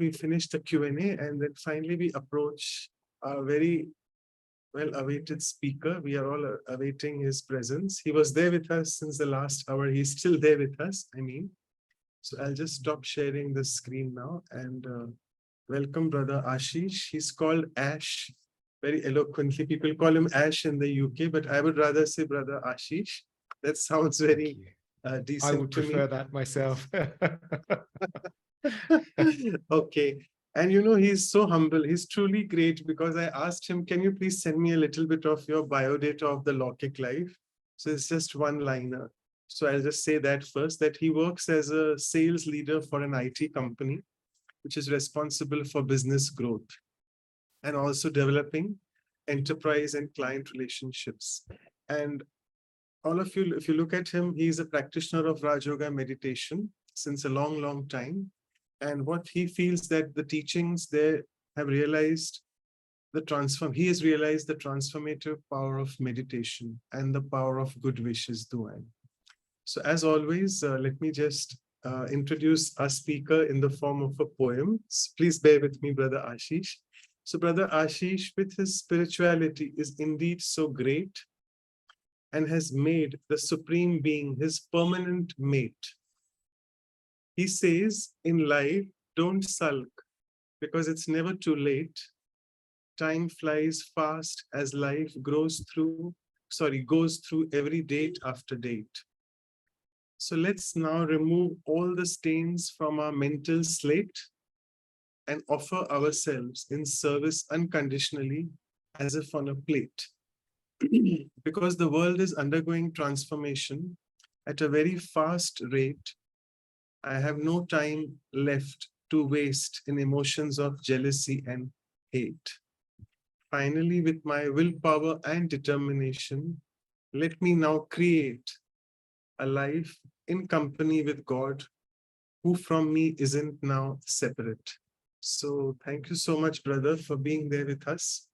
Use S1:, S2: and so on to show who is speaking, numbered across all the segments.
S1: we finish the Q&A, and then finally we approach our very well-awaited speaker. We are all awaiting his presence. He was there with us since the last hour. He's still there with us, I mean. So I'll just stop sharing the screen now and welcome Brother Aashish. He's called Ash very eloquently. People call him Ash in the UK, but I would rather say Brother Aashish. That sounds very decent.
S2: I would prefer that myself.
S1: Okay. And you know, he's so humble. He's truly great because I asked him, can you please send me a little bit of your biodata of the Law Kick life? So it's just one liner. So I'll just say that first, that he works as a sales leader for an IT company, which is responsible for business growth and also developing enterprise and client relationships. And all of you, if you look at him, he's a practitioner of Raj Yoga meditation since a long, long time. And what he feels that the teachings there have realized he has realized the transformative power of meditation and the power of good wishes, Duan. So as always, let me just introduce our speaker in the form of a poem. Please bear with me, Brother Aashish. So Brother Aashish, with his spirituality, is indeed so great and has made the Supreme Being his permanent mate. He says, in life, don't sulk because it's never too late. Time flies fast as life goes through every date after date. So let's now remove all the stains from our mental slate and offer ourselves in service unconditionally as if on a plate. Because the world is undergoing transformation at a very fast rate, I have no time left to waste in emotions of jealousy and hate. Finally, with my willpower and determination, let me now create a life in company with God, who from me isn't now separate. So thank you so much, brother, for being there with us.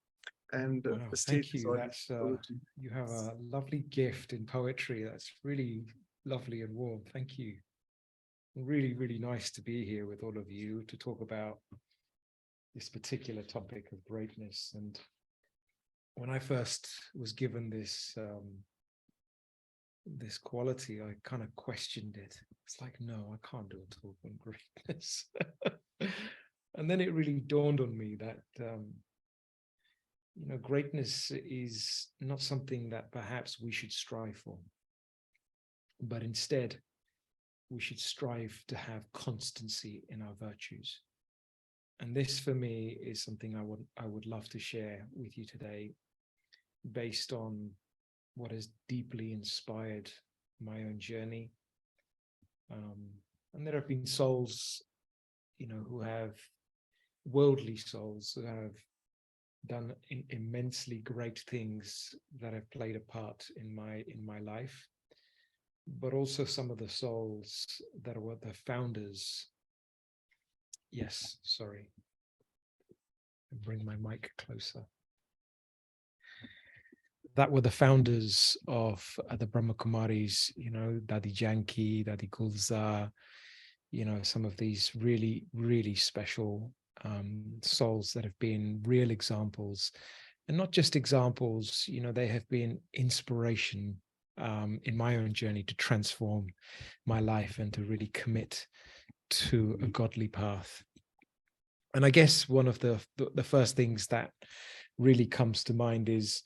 S1: And the stage
S2: thank you. That's you have a lovely gift in poetry. That's really lovely and warm. Thank you. Really, really nice to be here with all of you to talk about this particular topic of greatness. And when I first was given this this quality, I kind of questioned it. It's like, no, I can't do a talk on greatness. And then it really dawned on me that you know, greatness is not something that perhaps we should strive for, but instead we should strive to have constancy in our virtues. And this for me is something I would love to share with you today, based on what has deeply inspired my own journey. And there have been souls, you know, who have worldly souls who have done immensely great things that have played a part in my life, but also some of the souls that were the founders. Yes, sorry. Bring my mic closer. That were the founders of the Brahma Kumaris, you know, Dadi Janki, Dadi Gulzar, you know, some of these really, really special souls that have been real examples, and not just examples, you know, they have been inspiration in my own journey to transform my life and to really commit to a godly path. And I guess one of the first things that really comes to mind is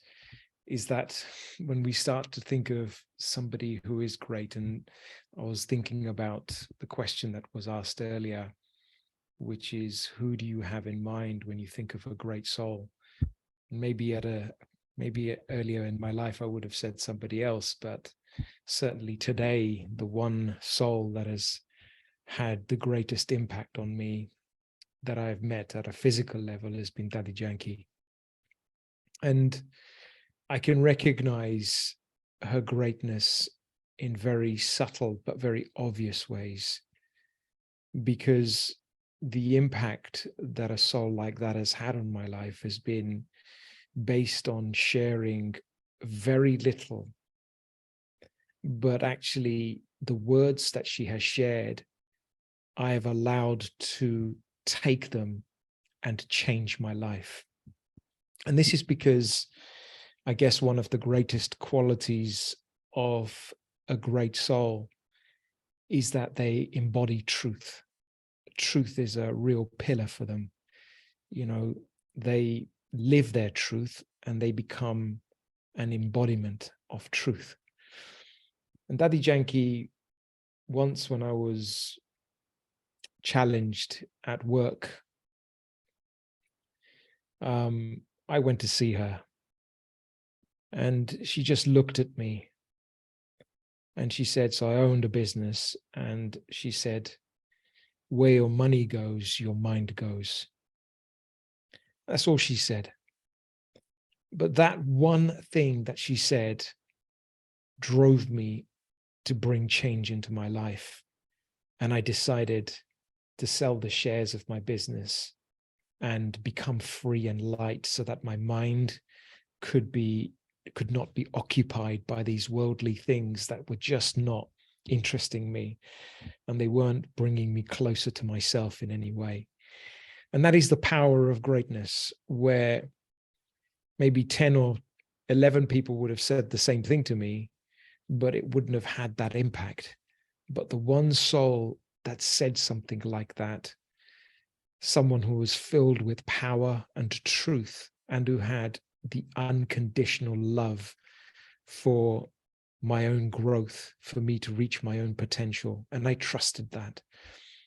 S2: that when we start to think of somebody who is great, and I was thinking about the question that was asked earlier, which is, who do you have in mind when you think of a great soul? Maybe earlier in my life I would have said somebody else, but certainly today the one soul that has had the greatest impact on me that I have met at a physical level has been Dadi Janki. And I can recognize her greatness in very subtle but very obvious ways, because the impact that a soul like that has had on my life has been based on sharing very little, but actually the words that she has shared, I have allowed to take them and change my life. And this is because I guess one of the greatest qualities of a great soul is that they embody truth. Truth is a real pillar for them. You know, they live their truth and they become an embodiment of truth. And Daddy Janki, once when I was challenged at work, I went to see her and she just looked at me and she said, so I owned a business, and she said, where your money goes, your mind goes. That's all she said. But that one thing that she said drove me to bring change into my life. And I decided to sell the shares of my business and become free and light so that my mind could not be occupied by these worldly things that were just not interesting me, and they weren't bringing me closer to myself in any way. And that is the power of greatness, where maybe 10 or 11 people would have said the same thing to me, but it wouldn't have had that impact. But the one soul that said something like that, someone who was filled with power and truth and who had the unconditional love for my own growth, for me to reach my own potential. And I trusted that.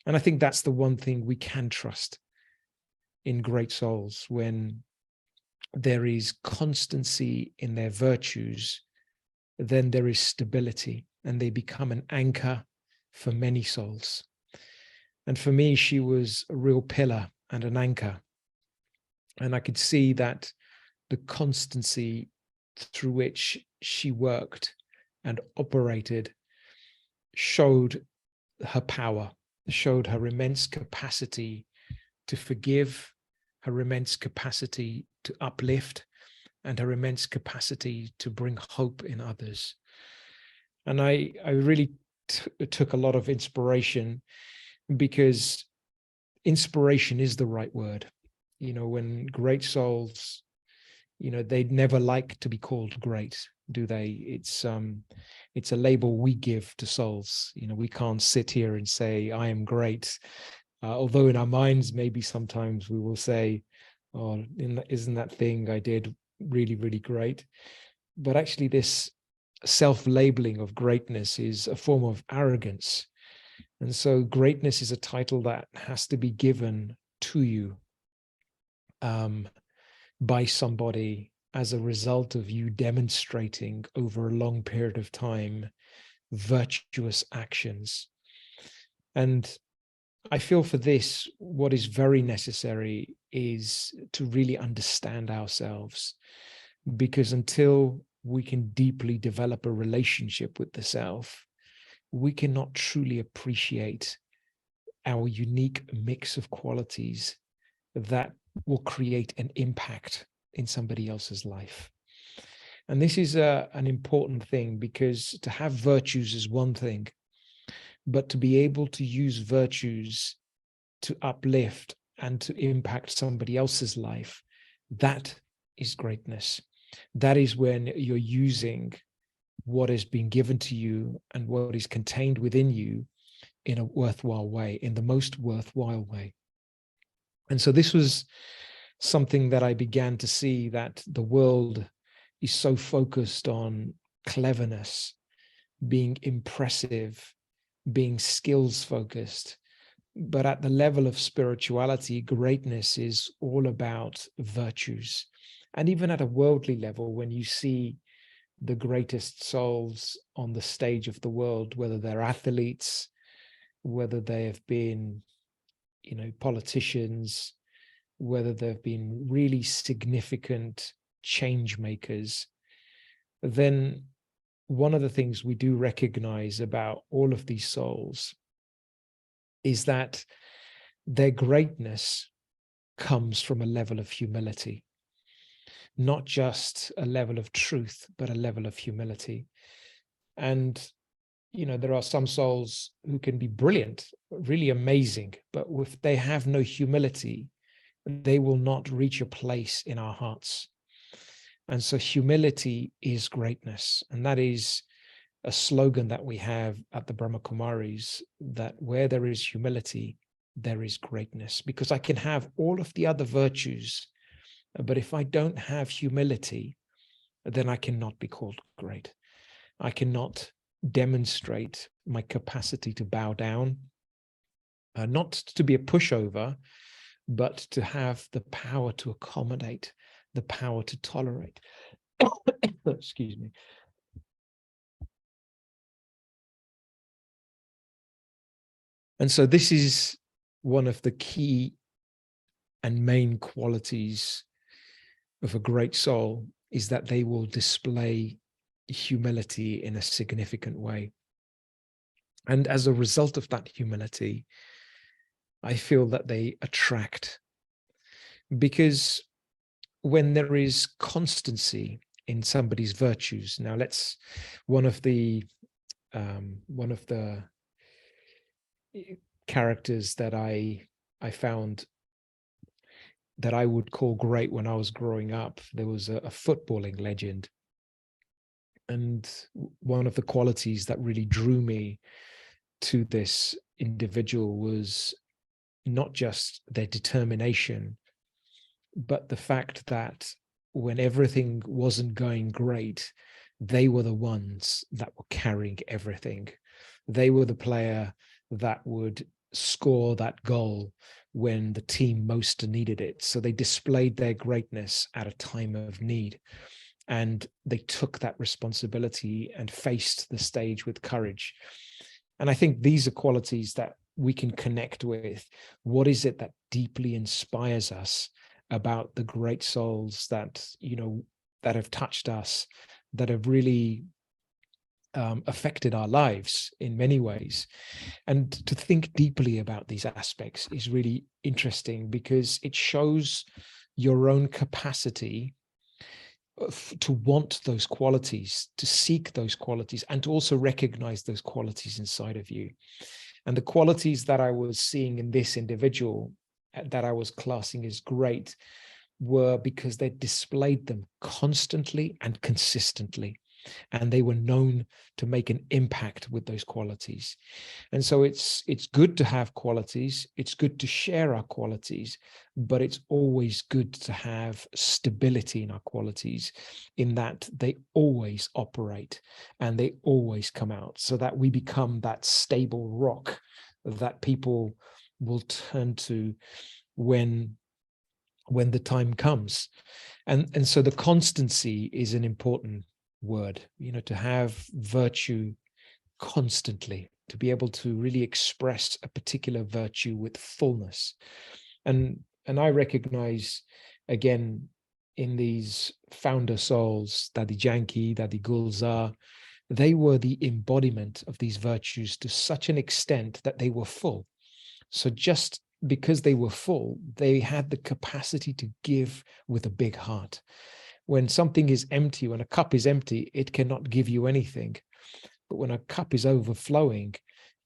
S2: And I think that's the one thing we can trust in great souls, when there is constancy in their virtues, then there is stability and they become an anchor for many souls. And for me, she was a real pillar and an anchor. And I could see that the constancy through which she worked and operated showed her power, showed her immense capacity to forgive, her immense capacity to uplift, and her immense capacity to bring hope in others. And I really took a lot of inspiration, because inspiration is the right word. You know, when great souls, you know, they'd never like to be called great, do they? It's a label we give to souls. You know, we can't sit here and say, I am great. Although in our minds, maybe sometimes we will say, oh, isn't that thing I did really, really great? But actually this self-labeling of greatness is a form of arrogance. And so greatness is a title that has to be given to you by somebody as a result of you demonstrating over a long period of time virtuous actions. And I feel for this, what is very necessary is to really understand ourselves, because until we can deeply develop a relationship with the self, we cannot truly appreciate our unique mix of qualities that will create an impact in somebody else's life. And this is an important thing, because to have virtues is one thing, but to be able to use virtues to uplift and to impact somebody else's life, that is greatness. That is when you're using what has been given to you and what is contained within you in a worthwhile way, in the most worthwhile way. And so this was something that I began to see, that the world is so focused on cleverness, being impressive, being skills focused. But at the level of spirituality, greatness is all about virtues. And even at a worldly level, when you see the greatest souls on the stage of the world, whether they're athletes, whether they have been, you know, politicians, whether they've been really significant change makers, then one of the things we do recognize about all of these souls is that their greatness comes from a level of humility, not just a level of truth, but a level of humility. And, there are some souls who can be brilliant, really amazing, but if they have no humility, they will not reach a place in our hearts. And so humility is greatness. And that is a slogan that we have at the Brahma Kumaris, that where there is humility, there is greatness. Because I can have all of the other virtues, but if I don't have humility, then I cannot be called great. I cannot demonstrate my capacity to bow down, not to be a pushover, but to have the power to accommodate, the power to tolerate. Excuse me. And so this is one of the key and main qualities of a great soul, is that they will display humility in a significant way. And as a result of that humility, I feel that they attract, because when there is constancy in somebody's virtues, now one of the characters that I found that I would call great when I was growing up, there was a footballing legend. And one of the qualities that really drew me to this individual was not just their determination, but the fact that when everything wasn't going great, they were the ones that were carrying everything. They were the player that would score that goal when the team most needed it. So they displayed their greatness at a time of need. And they took that responsibility and faced the stage with courage. And I think these are qualities that we can connect with. What is it that deeply inspires us about the great souls that, that have touched us, that have really affected our lives in many ways? And to think deeply about these aspects is really interesting, because it shows your own capacity to want those qualities, to seek those qualities, and to also recognize those qualities inside of you. And the qualities that I was seeing in this individual, that I was classing as great, were because they displayed them constantly and consistently. And they were known to make an impact with those qualities. And so it's good to have qualities. It's good to share our qualities, but it's always good to have stability in our qualities, in that they always operate and they always come out, so that we become that stable rock that people will turn to when the time comes. And so the constancy is an important word, to have virtue constantly, to be able to really express a particular virtue with fullness. And I recognize, again, in these founder souls, Dadi Janki, Dadi Gulzar, they were the embodiment of these virtues to such an extent that they were full. So just because they were full, they had the capacity to give with a big heart. When something is empty, when a cup is empty, it cannot give you anything. But when a cup is overflowing,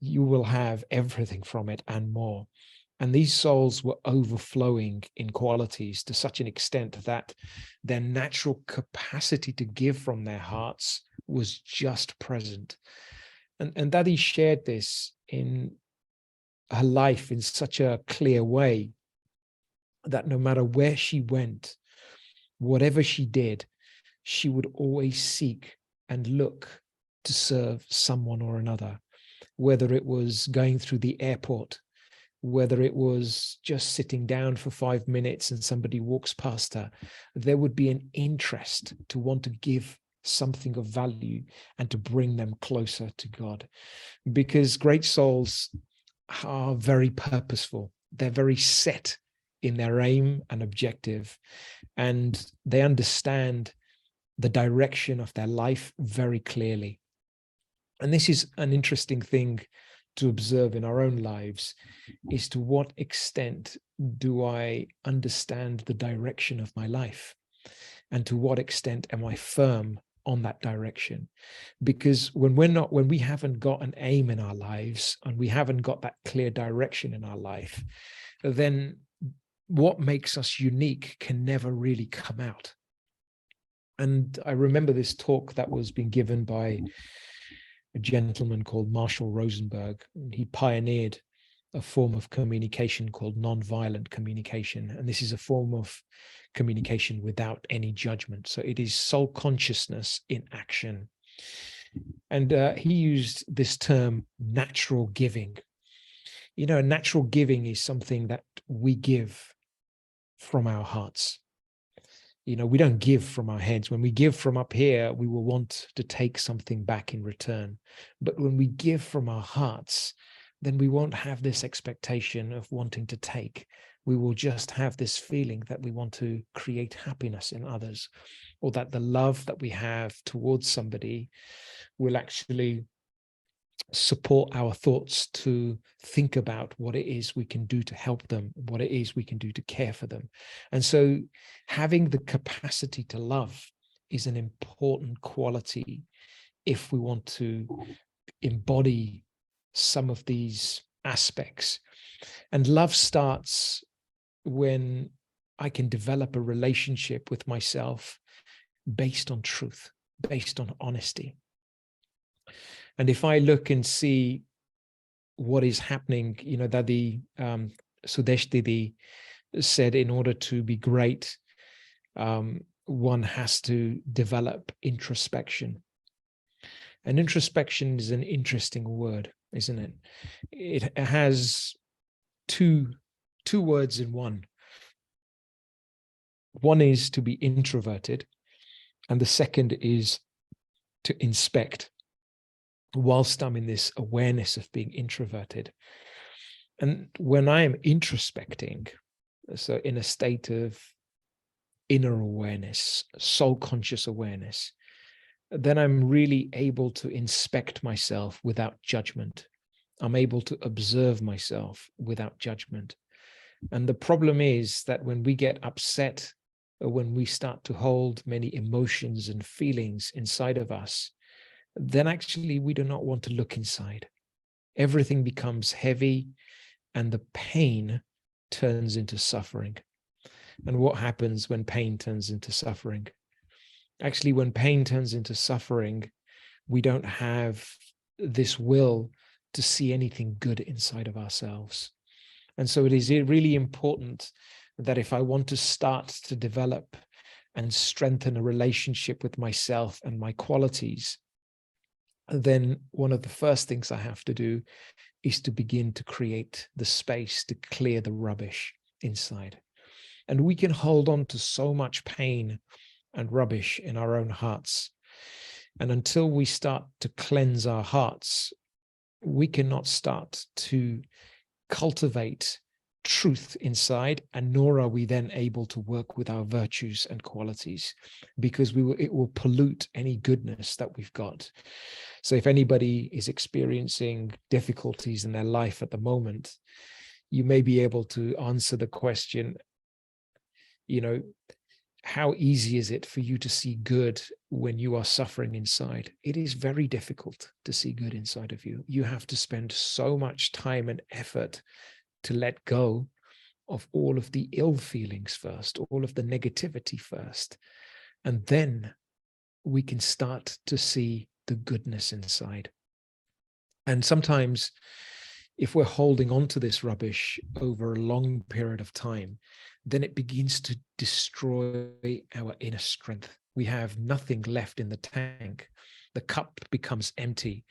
S2: you will have everything from it and more. And these souls were overflowing in qualities to such an extent that their natural capacity to give from their hearts was just present. And Dadi shared this in her life in such a clear way, that no matter where she went, whatever she did, she would always seek and look to serve someone or another, whether it was going through the airport, whether it was just sitting down for 5 minutes and somebody walks past her. There would be an interest to want to give something of value and to bring them closer to God, because great souls are very purposeful. They're very set in their aim and objective, and they understand the direction of their life very clearly. And this is an interesting thing to observe in our own lives, is to what extent do I understand the direction of my life? And to what extent am I firm on that direction. Because when we haven't got an aim in our lives and we haven't got that clear direction in our life, then what makes us unique can never really come out. And I remember this talk that was being given by a gentleman called Marshall Rosenberg. He pioneered a form of communication called nonviolent communication. And this is a form of communication without any judgment. So it is soul consciousness in action. And he used this term, natural giving. You know, natural giving is something that we give from our hearts. You know, we don't give from our heads. When we give from up here, we will want to take something back in return. But when we give from our hearts, then we won't have this expectation of wanting to take. We will just have this feeling that we want to create happiness in others, or that the love that we have towards somebody will actually support our thoughts to think about what it is we can do to help them, what it is we can do to care for them. And so having the capacity to love is an important quality if we want to embody some of these aspects. And love starts when I can develop a relationship with myself based on truth, based on honesty. And if I look and see what is happening, you know, that the Sudesh Didi said, in order to be great, one has to develop introspection. And introspection is an interesting word, isn't it? It has two words in one. One is to be introverted, and the second is to inspect, whilst I'm in this awareness of being introverted. And when I am introspecting, so in a state of inner awareness, soul conscious awareness, then I'm really able to inspect myself without judgment. I'm able to observe myself without judgment. And the problem is that when we get upset, or when we start to hold many emotions and feelings inside of us, then actually we do not want to look inside. Everything becomes heavy and the pain turns into suffering. And what happens when pain turns into suffering? Actually, when pain turns into suffering, we don't have this will to see anything good inside of ourselves. And so it is really important that if I want to start to develop and strengthen a relationship with myself and my qualities, then one of the first things I have to do is to begin to create the space to clear the rubbish inside. And we can hold on to so much pain and rubbish in our own hearts. And until we start to cleanse our hearts, we cannot start to cultivate truth inside, and nor are we then able to work with our virtues and qualities, because it will pollute any goodness that we've got. So if anybody is experiencing difficulties in their life at the moment, you may be able to answer the question, you know, how easy is it for you to see good when you are suffering inside? It is very difficult to see good inside of you. You have to spend so much time and effort to let go of all of the ill feelings first, all of the negativity first. And then we can start to see the goodness inside. And sometimes if we're holding on to this rubbish over a long period of time, then it begins to destroy our inner strength. We have nothing left in the tank. The cup becomes empty.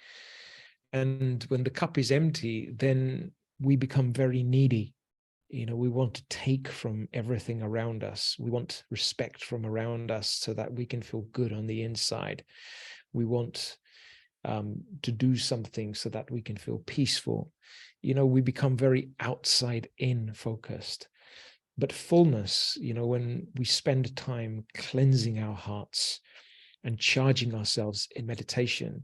S2: And when the cup is empty, then we become very needy. You know, we want to take from everything around us. We want respect from around us so that we can feel good on the inside. We want to do something so that we can feel peaceful. You know, we become very outside in focused. But fullness, you know, when we spend time cleansing our hearts and charging ourselves in meditation,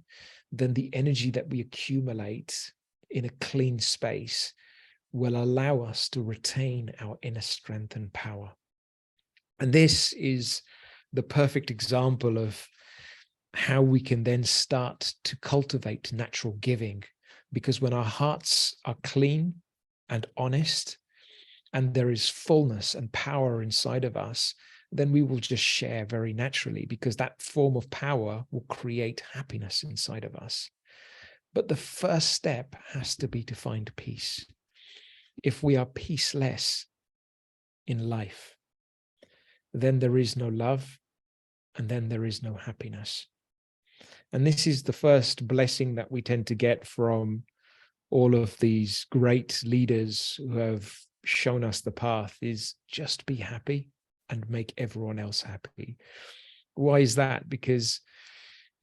S2: then the energy that we accumulate in a clean space will allow us to retain our inner strength and power. And this is the perfect example of how we can then start to cultivate natural giving. Because when our hearts are clean and honest, and there is fullness and power inside of us, then we will just share very naturally, because that form of power will create happiness inside of us. But the first step has to be to find peace. If we are peaceless in life, then there is no love, and then there is no happiness. And this is the first blessing that we tend to get from all of these great leaders who have shown us the path, is just be happy and make everyone else happy. Why is that? Because,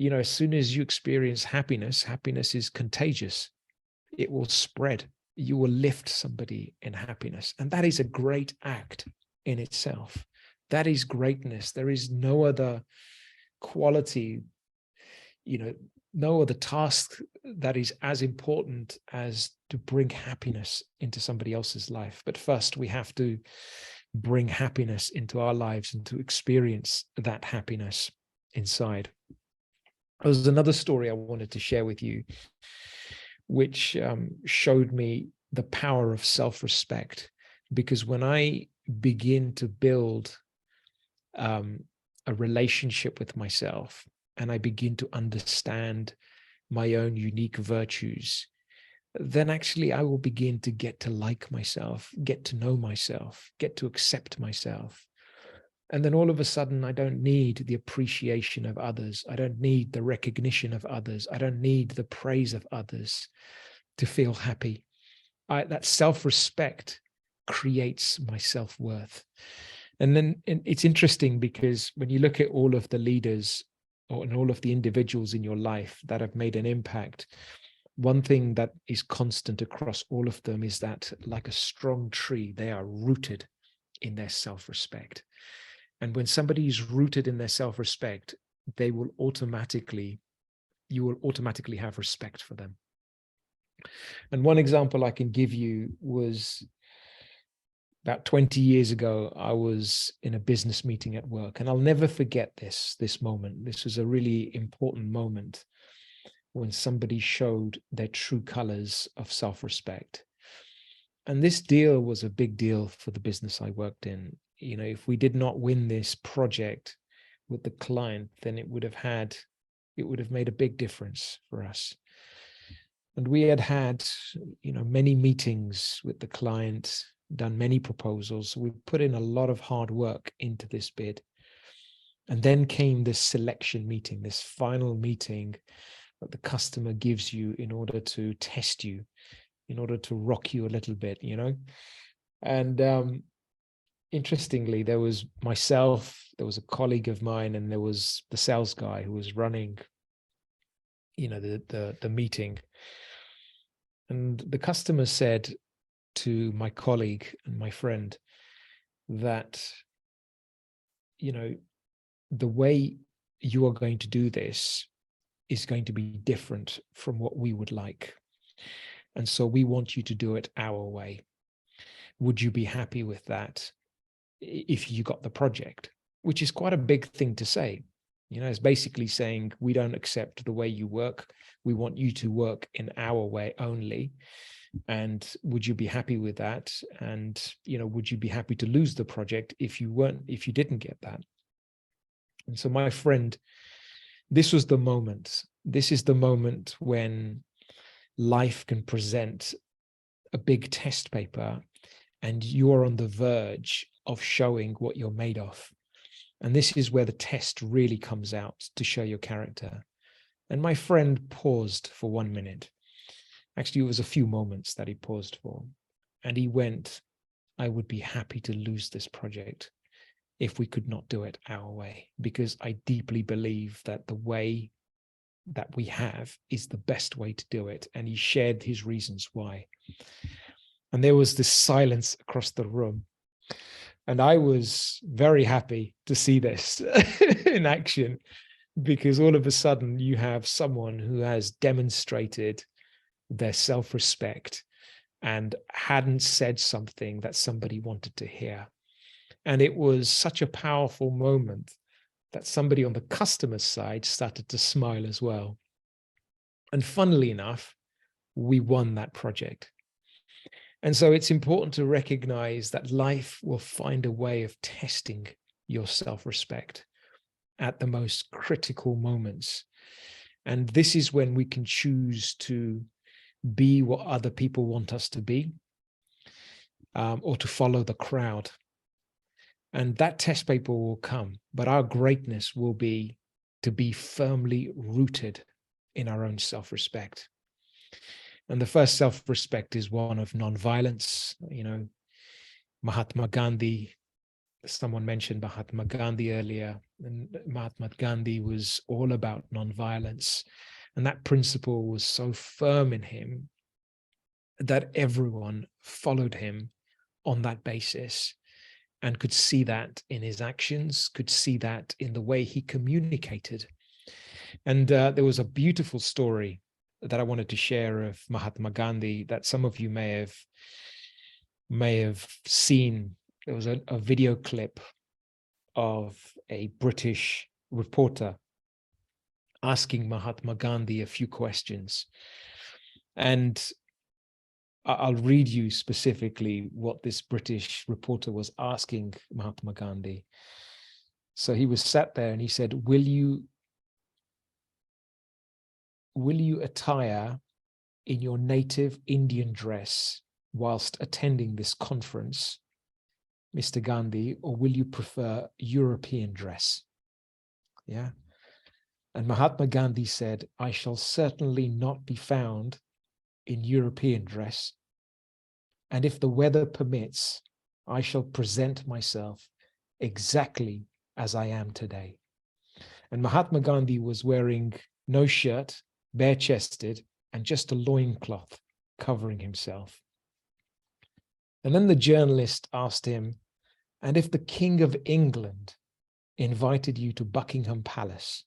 S2: as soon as you experience happiness, happiness is contagious. It will spread. You will lift somebody in happiness. And that is a great act in itself. That is greatness. There is no other quality, no other task that is as important as to bring happiness into somebody else's life. But first, we have to bring happiness into our lives and to experience that happiness inside. There was another story I wanted to share with you, which showed me the power of self-respect. Because when I begin to build a relationship with myself, and I begin to understand my own unique virtues, then actually I will begin to get to like myself, get to know myself, get to accept myself. And then all of a sudden, I don't need the appreciation of others. I don't need the recognition of others. I don't need the praise of others to feel happy. That self-respect creates my self-worth. And then it's interesting, because when you look at all of the leaders and all of the individuals in your life that have made an impact, one thing that is constant across all of them is that, like a strong tree, they are rooted in their self-respect. And when somebody is rooted in their self-respect, you will automatically have respect for them. And one example I can give you was about 20 years ago. I was in a business meeting at work, and I'll never forget this moment. This was a really important moment when somebody showed their true colors of self-respect. And this deal was a big deal for the business I worked in. If we did not win this project with the client, then it would have made a big difference for us. And we had many meetings with the client, done many proposals. We put in a lot of hard work into this bid. And then came this selection meeting, this final meeting that the customer gives you in order to test you, in order to rock you a little bit, And interestingly, there was myself, there was a colleague of mine, and there was the sales guy who was running, the meeting. And the customer said to my colleague and my friend that, the way you are going to do this is going to be different from what we would like. And so we want you to do it our way. Would you be happy with that if you got the project? Which is quite a big thing to say. It's basically saying, we don't accept the way you work. We want you to work in our way only. And would you be happy with that? And, would you be happy to lose the project if you didn't get that? And so, my friend, this was the moment. This is the moment when life can present a big test paper, and you're on the verge of showing what you're made of. And this is where the test really comes out to show your character. And my friend paused for 1 minute. Actually, it was a few moments that he paused for. And he went, I would be happy to lose this project if we could not do it our way, because I deeply believe that the way that we have is the best way to do it. And he shared his reasons why. And there was this silence across the room. And I was very happy to see this in action, because all of a sudden you have someone who has demonstrated their self-respect and hadn't said something that somebody wanted to hear. And it was such a powerful moment that somebody on the customer side started to smile as well. And funnily enough, we won that project. And so it's important to recognize that life will find a way of testing your self-respect at the most critical moments. And this is when we can choose to be what other people want us to be, or to follow the crowd. And that test paper will come, but our greatness will be to be firmly rooted in our own self-respect. And the first self-respect is one of non-violence. You know, Mahatma Gandhi, someone mentioned Mahatma Gandhi earlier, and Mahatma Gandhi was all about non-violence. And that principle was so firm in him that everyone followed him on that basis and could see that in his actions, could see that in the way he communicated. And there was a beautiful story that I wanted to share of Mahatma Gandhi that some of you may have seen. There was a video clip of a British reporter asking Mahatma Gandhi a few questions. And I'll read you specifically what this British reporter was asking Mahatma Gandhi. So he was sat there and he said, will you attire in your native Indian dress whilst attending this conference, Mr. Gandhi, or will you prefer European dress? Yeah. And Mahatma Gandhi said, I shall certainly not be found in European dress. And if the weather permits, I shall present myself exactly as I am today. And Mahatma Gandhi was wearing no shirt, bare-chested, and just a loincloth covering himself. And then the journalist asked him, and if the King of England invited you to Buckingham Palace,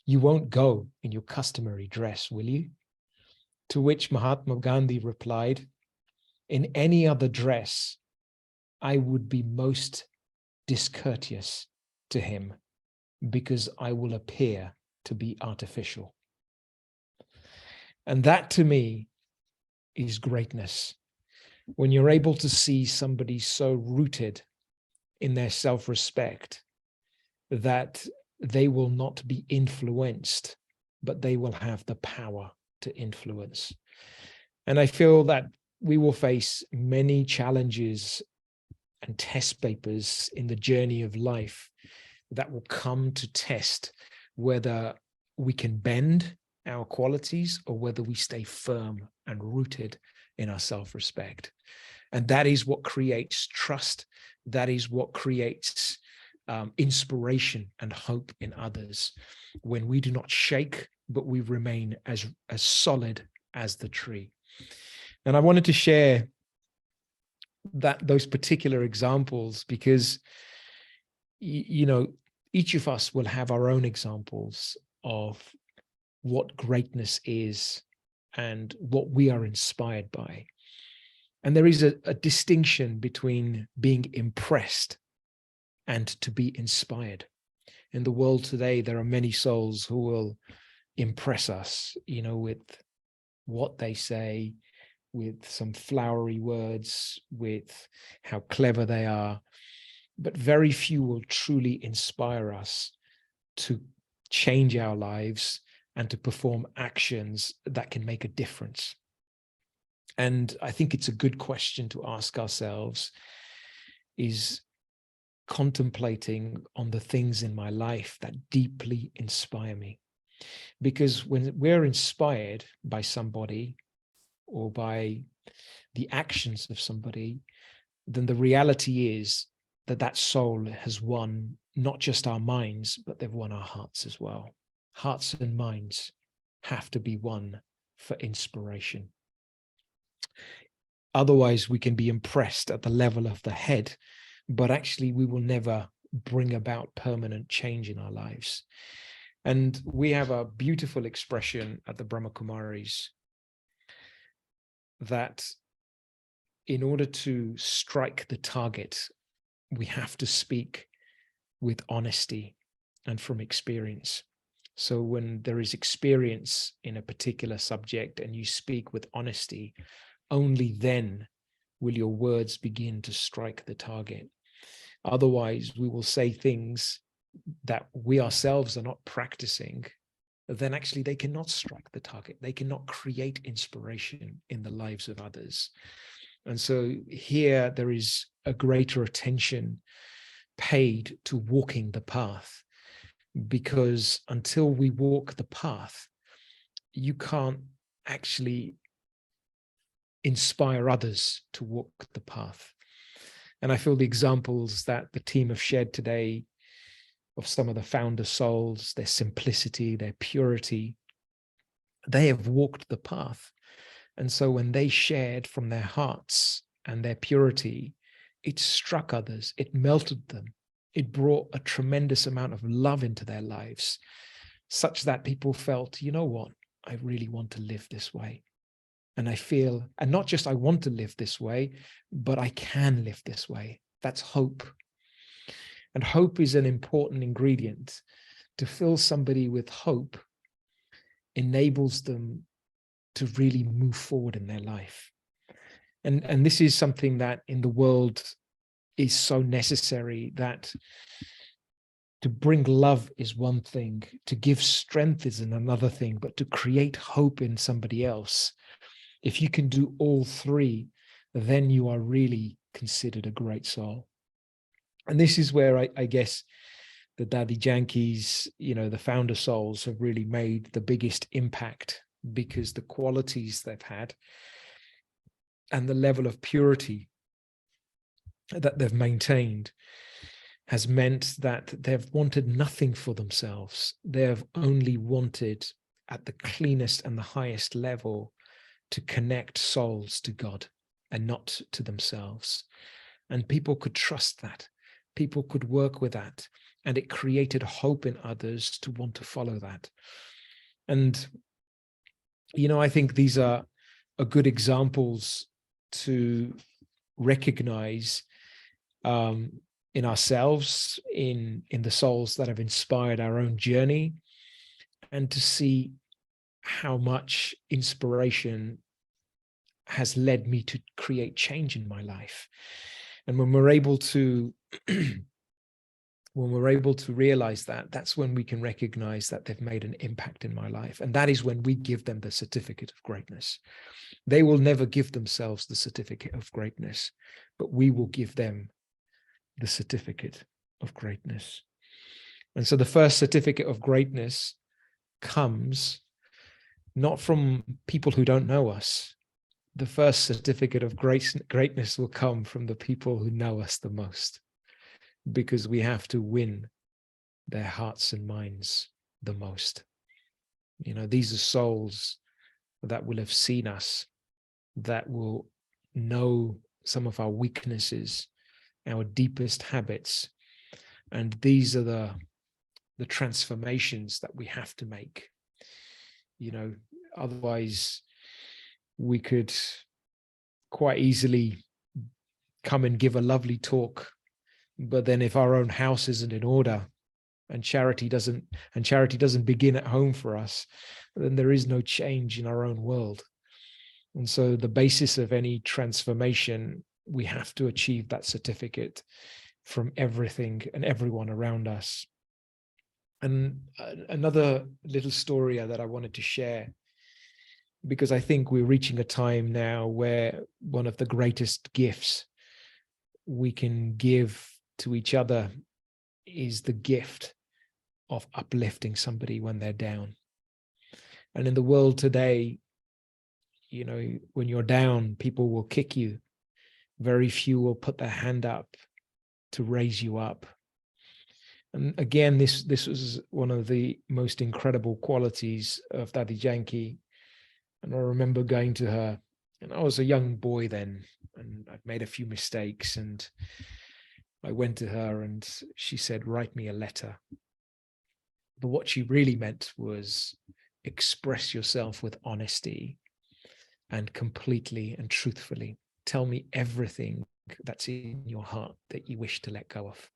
S2: you won't go in your customary dress, will you? To which Mahatma Gandhi replied, in any other dress, I would be most discourteous to him because I will appear to be artificial. And that to me is greatness. When you're able to see somebody so rooted in their self-respect that they will not be influenced, but they will have the power to influence. And I feel that we will face many challenges and test papers in the journey of life that will come to test whether we can bend our qualities or whether we stay firm and rooted in our self-respect. And that is what creates trust. That is what creates inspiration and hope in others, when we do not shake, but we remain as solid as the tree. And I wanted to share those particular examples because, you know, each of us will have our own examples of what greatness is and what we are inspired by. And there is a distinction between being impressed and to be inspired. In the world today, there are many souls who will impress us, you know, with what they say, with some flowery words, with how clever they are, but very few will truly inspire us to change our lives and to perform actions that can make a difference. And I think it's a good question to ask ourselves, is contemplating on the things in my life that deeply inspire me. Because when we're inspired by somebody or by the actions of somebody, then the reality is that that soul has won not just our minds, but they've won our hearts as well. Hearts and minds have to be won for inspiration. Otherwise, we can be impressed at the level of the head, but actually we will never bring about permanent change in our lives. And we have a beautiful expression at the Brahma Kumaris that in order to strike the target, we have to speak with honesty and from experience. So when there is experience in a particular subject and you speak with honesty, only then will your words begin to strike the target. Otherwise, we will say things that we ourselves are not practicing, then actually they cannot strike the target. They cannot create inspiration in the lives of others. And so here there is a greater attention paid to walking the path, because until we walk the path, you can't actually inspire others to walk the path. And I feel the examples that the team have shared today of some of the founder souls, their simplicity, their purity, they have walked the path. And so when they shared from their hearts and their purity, it struck others, it melted them, it brought a tremendous amount of love into their lives, such that people felt, you know what, I really want to live this way. And I feel, and not just I want to live this way, but I can live this way. That's hope. And hope is an important ingredient. To fill somebody with hope enables them to really move forward in their life. And this is something that in the world is so necessary, that to bring love is one thing, to give strength is another thing, but to create hope in somebody else, if you can do all three, then you are really considered a great soul. And this is where I guess the Daddy Yankees, the founder souls have really made the biggest impact, because the qualities they've had and the level of purity that they've maintained has meant that they've wanted nothing for themselves. They've only wanted, at the cleanest and the highest level, to connect souls to God and not to themselves. And people could trust that. People could work with that. And it created hope in others to want to follow that. And, I think these are good examples to recognize in ourselves, in the souls that have inspired our own journey, and to see how much inspiration has led me to create change in my life. And when we're able to realize that, that's when we can recognize that they've made an impact in my life. And that is when we give them the certificate of greatness. They will never give themselves the certificate of greatness, but we will give them the certificate of greatness. And so the first certificate of greatness comes not from people who don't know us. The first certificate of greatness will come from the people who know us the most, because we have to win their hearts and minds the most. These are souls that will have seen us, that will know some of our weaknesses, our deepest habits. And these are the transformations that we have to make. Otherwise we could quite easily come and give a lovely talk, but then if our own house isn't in order, and charity doesn't begin at home for us, then there is no change in our own world. And so the basis of any transformation, we have to achieve that certificate from everything and everyone around us. And another little story that I wanted to share, because I think we're reaching a time now where one of the greatest gifts we can give to each other is the gift of uplifting somebody when they're down. And in the world today, when you're down, people will kick you. Very few will put their hand up to raise you up. And again, this was one of the most incredible qualities of Daddy Yankee. And I remember going to her, and I was a young boy then, and I'd made a few mistakes, and I went to her and she said, write me a letter. But what she really meant was express yourself with honesty and completely and truthfully. Tell me everything that's in your heart that you wish to let go of.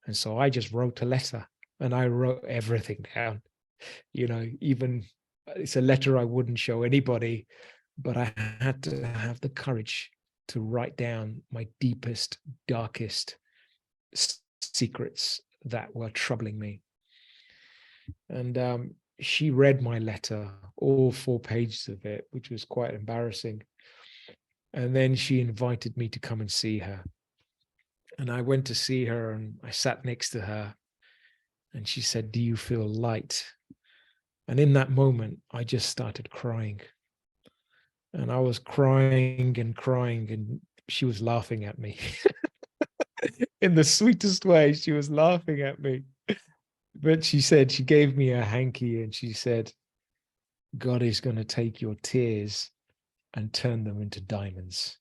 S2: And so I just wrote a letter, and I wrote everything down. Even it's a letter I wouldn't show anybody, but I had to have the courage to write down my deepest, darkest secrets that were troubling me. And she read my letter, all 4 pages of it, which was quite embarrassing. And then she invited me to come and see her. And I went to see her, and I sat next to her, and she said, "Do you feel light?" And in that moment, I just started crying. And I was crying and crying, and she was laughing at me. In the sweetest way, she was laughing at me. But she said, she gave me a hanky, and she said, "God is going to take your tears and turn them into diamonds."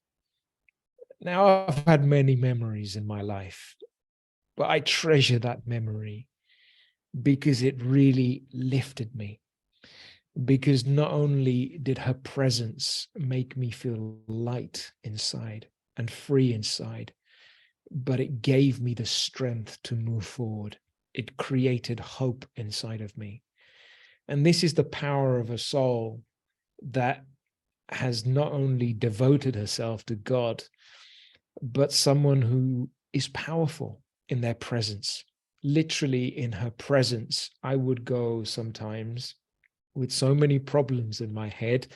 S2: Now, I've had many memories in my life, but I treasure that memory because it really lifted me. Because not only did her presence make me feel light inside and free inside, but it gave me the strength to move forward. It created hope inside of me. And this is the power of a soul that has not only devoted herself to God, but someone who is powerful in their presence. Literally, in her presence, I would go sometimes with so many problems in my head.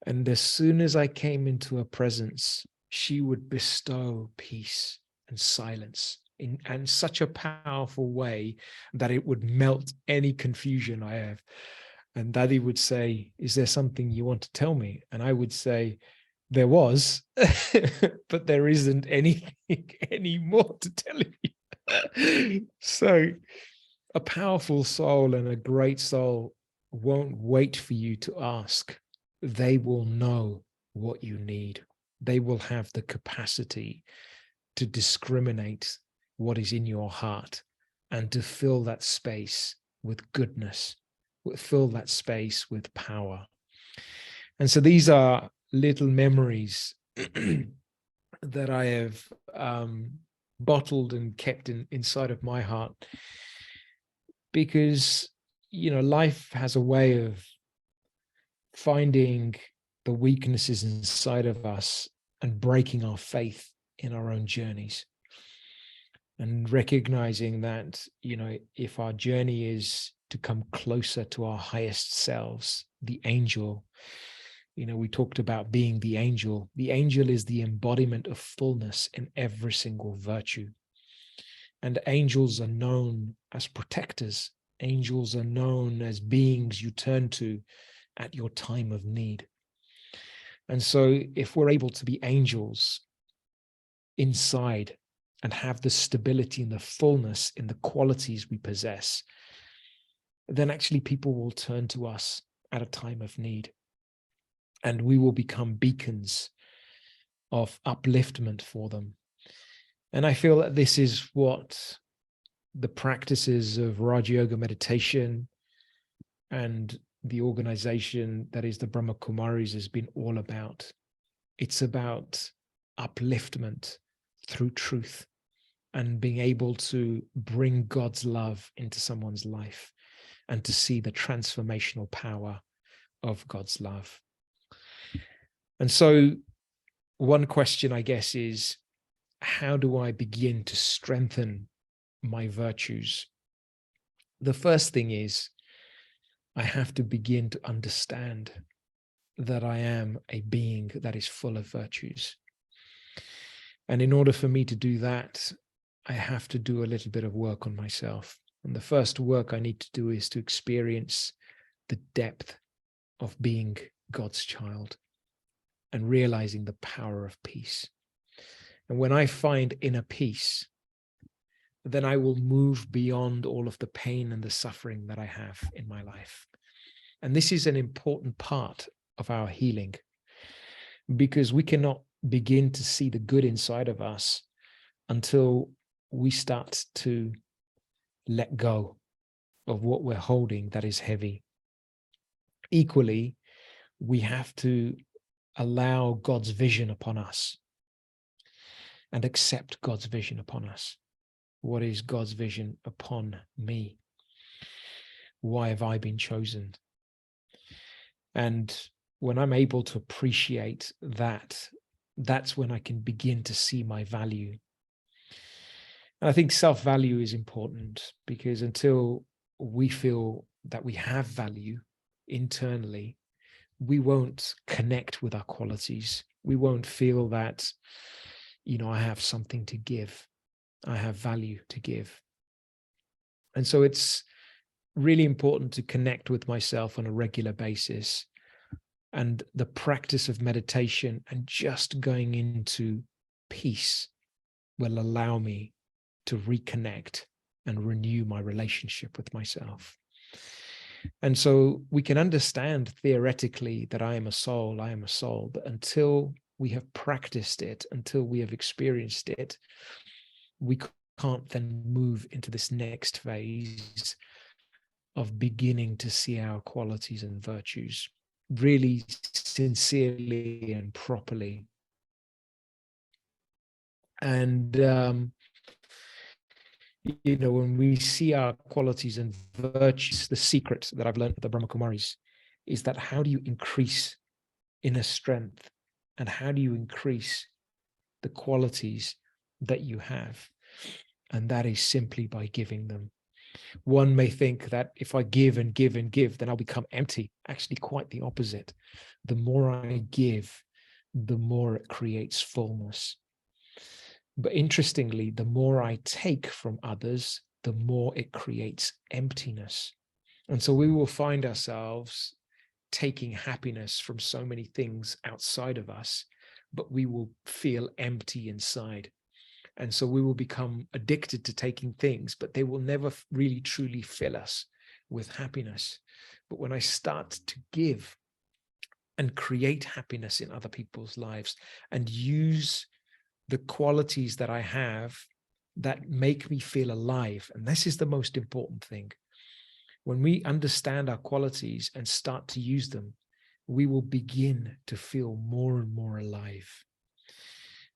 S2: And as soon as I came into her presence, she would bestow peace and silence in such a powerful way that it would melt any confusion I have. And Daddy would say, "Is there something you want to tell me?" And I would say, "There was, but there isn't anything anymore to tell you." So a powerful soul and a great soul won't wait for you to ask. They will know what you need. They will have the capacity to discriminate what is in your heart and to fill that space with goodness, fill that space with power. And so these are little memories that I have bottled and kept inside of my heart, because life has a way of finding the weaknesses inside of us and breaking our faith in our own journeys, and recognizing that if our journey is to come closer to our highest selves, the angel, we talked about being the angel. The angel is the embodiment of fullness in every single virtue. And angels are known as protectors. Angels are known as beings you turn to at your time of need. And so if we're able to be angels inside and have the stability and the fullness in the qualities we possess, then actually people will turn to us at a time of need. And we will become beacons of upliftment for them. And I feel that this is what the practices of Raja Yoga meditation and the organization that is the Brahma Kumaris has been all about. It's about upliftment through truth and being able to bring God's love into someone's life and to see the transformational power of God's love. And so one question, I guess, is how do I begin to strengthen my virtues? The first thing is I have to begin to understand that I am a being that is full of virtues. And in order for me to do that, I have to do a little bit of work on myself. And the first work I need to do is to experience the depth of being God's child and realizing the power of peace. And when I find inner peace, then I will move beyond all of the pain and the suffering that I have in my life. And this is an important part of our healing, because we cannot begin to see the good inside of us until we start to let go of what we're holding that is heavy. Equally, we have to allow God's vision upon us and accept God's vision upon us. What is God's vision upon me? Why have I been chosen? And when I'm able to appreciate that, that's when I can begin to see my value. And I think self-value is important, because until we feel that we have value internally, we won't connect with our qualities. We won't feel that, I have something to give. I have value to give. And so it's really important to connect with myself on a regular basis. And the practice of meditation and just going into peace will allow me to reconnect and renew my relationship with myself. And so we can understand theoretically that I am a soul, but until we have practiced it, until we have experienced it, we can't then move into this next phase of beginning to see our qualities and virtues really sincerely and properly. And when we see our qualities and virtues, the secret that I've learned at the Brahma Kumaris is that how do you increase inner strength, and how do you increase the qualities that you have? And that is simply by giving them. One may think that if I give and give and give, then I'll become empty. Actually, quite the opposite. The more I give, the more it creates fullness. But interestingly, the more I take from others, the more it creates emptiness. And so we will find ourselves taking happiness from so many things outside of us, but we will feel empty inside. And so we will become addicted to taking things, but they will never really truly fill us with happiness. But when I start to give and create happiness in other people's lives and use the qualities that I have that make me feel alive, and this is the most important thing. When we understand our qualities and start to use them, we will begin to feel more and more alive.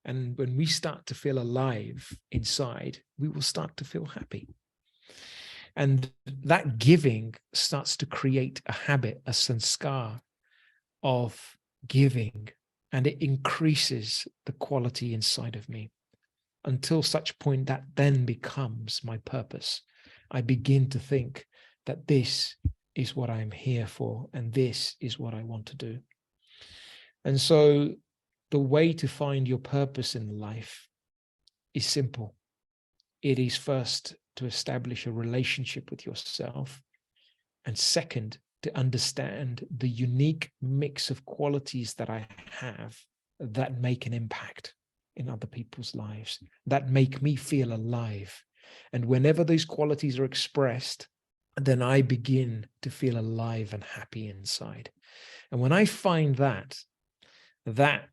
S2: And when we start to feel alive inside, we will start to feel happy. And that giving starts to create a habit, a sanskar of giving, and it increases the quality inside of me until such point that then becomes my purpose. I begin to think that this is what I'm here for, and this is what I want to do. And so the way to find your purpose in life is simple. It is first to establish a relationship with yourself, and second, to understand the unique mix of qualities that I have that make an impact in other people's lives, that make me feel alive. And whenever those qualities are expressed, then I begin to feel alive and happy inside. And when I find that, that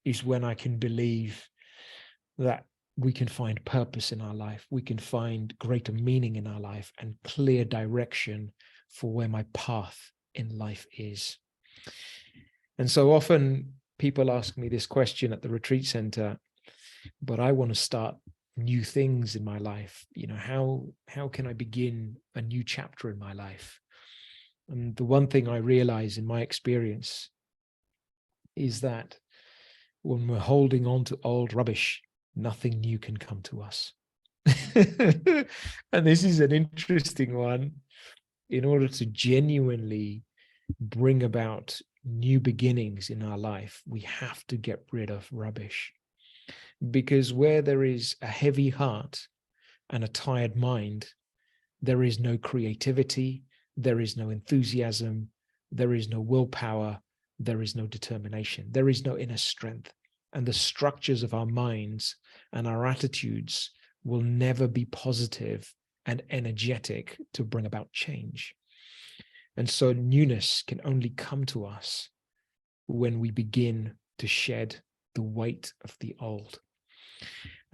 S2: is when I can believe that we can find purpose in our life. We can find greater meaning in our life and clear direction for where my path in life is. And so often people ask me this question at the retreat center, but I want to start new things in my life. How can I begin a new chapter in my life? And the one thing I realize in my experience is that when we're holding on to old rubbish, nothing new can come to us. And this is an interesting one. In order to genuinely bring about new beginnings in our life, we have to get rid of rubbish. Because where there is a heavy heart and a tired mind, there is no creativity, there is no enthusiasm, there is no willpower, there is no determination, there is no inner strength. And the structures of our minds and our attitudes will never be positive and energetic to bring about change. And so newness can only come to us when we begin to shed the weight of the old.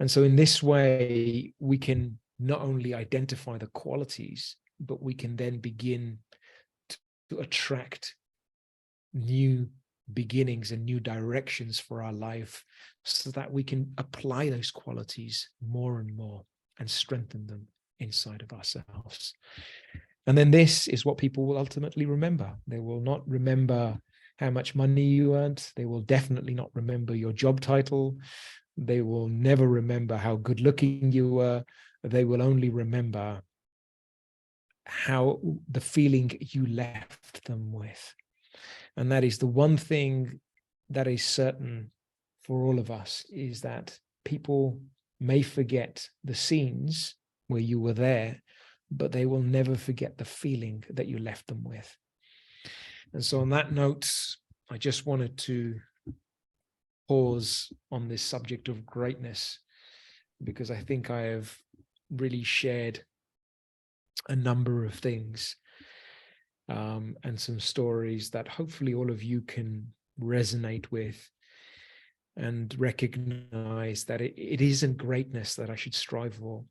S2: And so in this way, we can not only identify the qualities, but we can then begin to attract new beginnings and new directions for our life so that we can apply those qualities more and more. and strengthen them inside of ourselves. And then this is what people will ultimately remember. They will not remember how much money you earned. They will definitely not remember your job title. They will never remember how good looking you were. They will only remember how the feeling you left them with. And that is the one thing that is certain for all of us, is that people may forget the scenes where you were there, but they will never forget the feeling that you left them with. And so on that note, I just wanted to pause on this subject of greatness, because I think I have really shared a number of things and some stories that hopefully all of you can resonate with and recognize that it isn't greatness that I should strive for,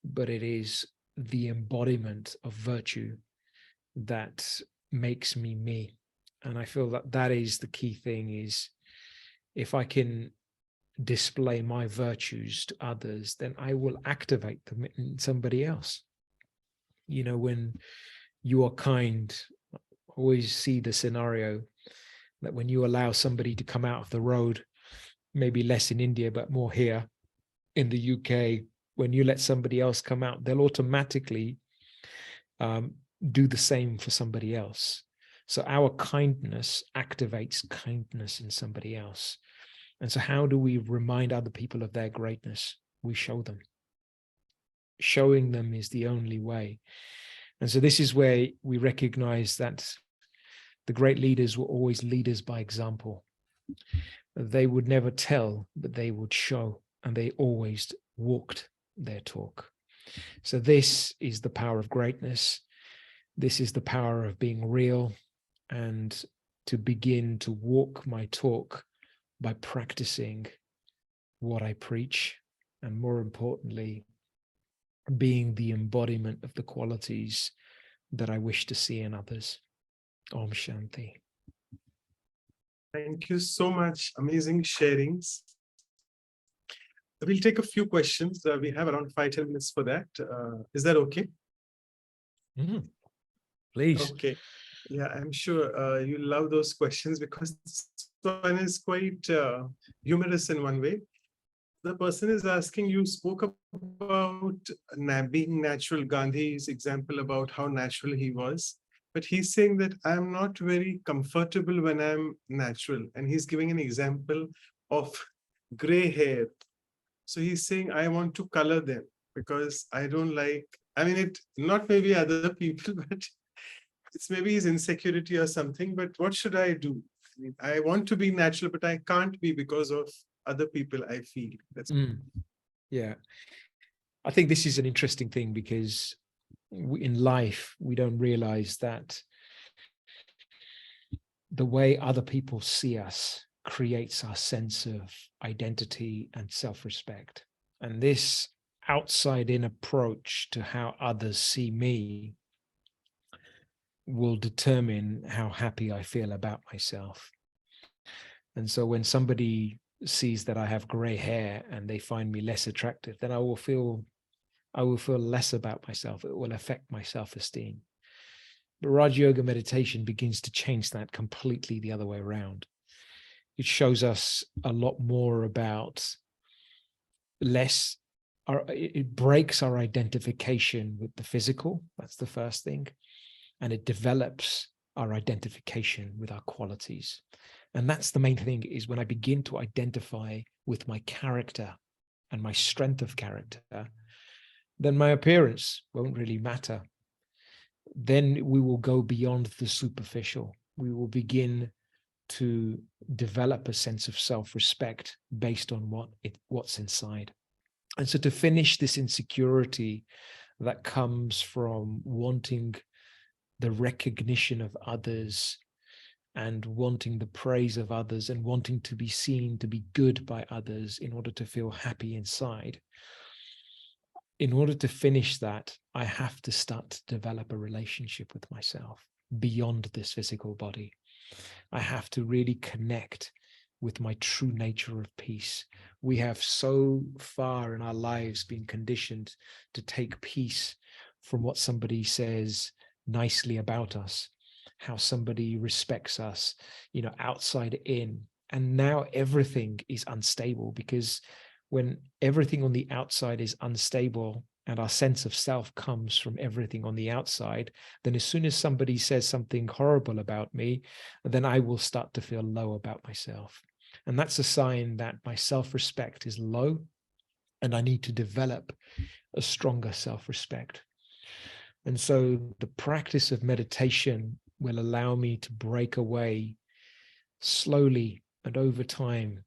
S2: but it is the embodiment of virtue that makes me me. And I feel that that is the key thing, is if I can display my virtues to others, then I will activate them in somebody else. You know, when you are kind, always see the scenario that when you allow somebody to come out of the road, maybe less in India, but more here in the UK, when you let somebody else come out, they'll automatically do the same for somebody else. So our kindness activates kindness in somebody else. And so how do we remind other people of their greatness? We show them. Showing them is the only way. And so this is where we recognize that the great leaders were always leaders by example. They would never tell, but they would show, and they always walked their talk. So this is the power of greatness. This is the power of being real, and to begin to walk my talk by practicing what I preach, and more importantly, being the embodiment of the qualities that I wish to see in others. Om Shanti.
S1: Thank you so much. Amazing sharings. We'll take a few questions. We have around 5-10 minutes for that. Is that okay?
S2: Please.
S1: Okay. Yeah, I'm sure you love those questions, because this one is quite humorous in one way. The person is asking, you spoke about being natural, Gandhi's example about how natural he was, but he's saying that I'm not very comfortable when I'm natural. And he's giving an example of gray hair. So he's saying, I want to color them because I don't like, I mean, it not maybe other people, but it's maybe his insecurity or something. But what should I do? I mean, I want to be natural, but I can't be because of other people, I feel. That's
S2: Yeah. I think this is an interesting thing, because in life, we don't realize that the way other people see us creates our sense of identity and self-respect. And this outside-in approach to how others see me will determine how happy I feel about myself. And so when somebody sees that I have gray hair and they find me less attractive, then I will feel less about myself. It will affect my self-esteem. But Raj Yoga meditation begins to change that completely the other way around. It shows us a lot more about it breaks our identification with the physical. That's the first thing. And it develops our identification with our qualities. And that's the main thing, is when I begin to identify with my character and my strength of character, then my appearance won't really matter. Then we will go beyond the superficial. We will begin to develop a sense of self-respect based on what's inside. And so to finish this insecurity that comes from wanting the recognition of others and wanting the praise of others and wanting to be seen to be good by others in order to feel happy inside. In order to finish that, I have to start to develop a relationship with myself beyond this physical body. I have to really connect with my true nature of peace. We have so far in our lives been conditioned to take peace from what somebody says nicely about us, how somebody respects us, outside in. And now everything is unstable, because when everything on the outside is unstable and our sense of self comes from everything on the outside, then as soon as somebody says something horrible about me, then I will start to feel low about myself. And that's a sign that my self-respect is low, and I need to develop a stronger self-respect. And so the practice of meditation will allow me to break away slowly and over time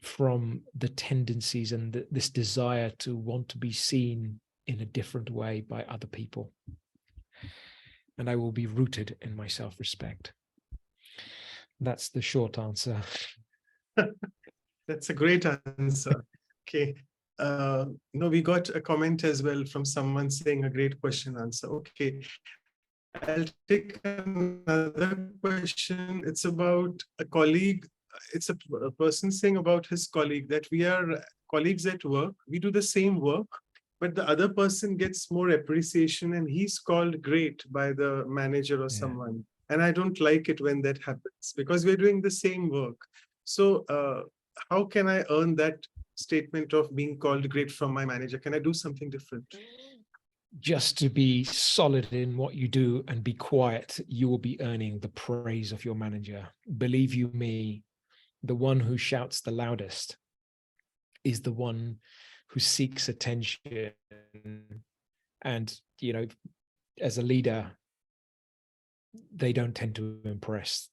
S2: from the tendencies and this desire to want to be seen in a different way by other people. And I will be rooted in my self-respect. That's the short answer.
S1: That's a great answer. Okay. We got a comment as well from someone saying a great question answer. Okay. I'll take another question. It's about a colleague. It's a person saying about his colleague that we are colleagues at work. We do the same work, but the other person gets more appreciation and he's called great by the manager or someone. And I don't like it when that happens, because we're doing the same work. So how can I earn that statement of being called great from my manager? Can I do something different?
S2: Just to be solid in what you do and be quiet, you will be earning the praise of your manager. Believe you me, the one who shouts the loudest is the one who seeks attention. And, as a leader, they don't tend to impress.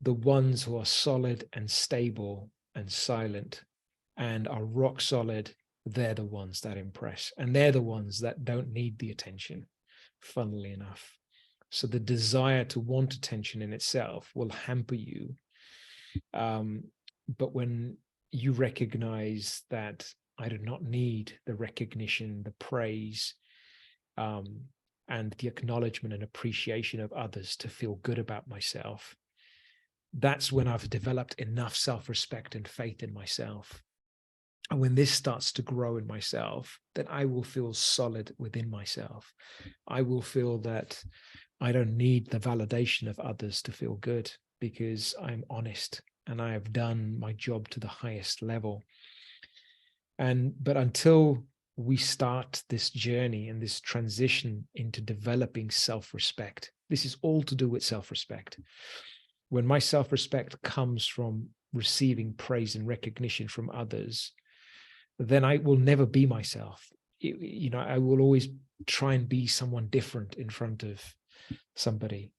S2: The ones who are solid and stable and silent and are rock solid, they're the ones that impress. And they're the ones that don't need the attention, funnily enough. So the desire to want attention in itself will hamper you. But when you recognize that I do not need the recognition, the praise, and the acknowledgement and appreciation of others to feel good about myself, that's when I've developed enough self-respect and faith in myself. And when this starts to grow in myself, then I will feel solid within myself. I will feel that I don't need the validation of others to feel good, because I'm honest and I have done my job to the highest level. But until we start this journey and this transition into developing self-respect, this is all to do with self-respect. When my self-respect comes from receiving praise and recognition from others, then I will never be myself. I will always try and be someone different in front of somebody.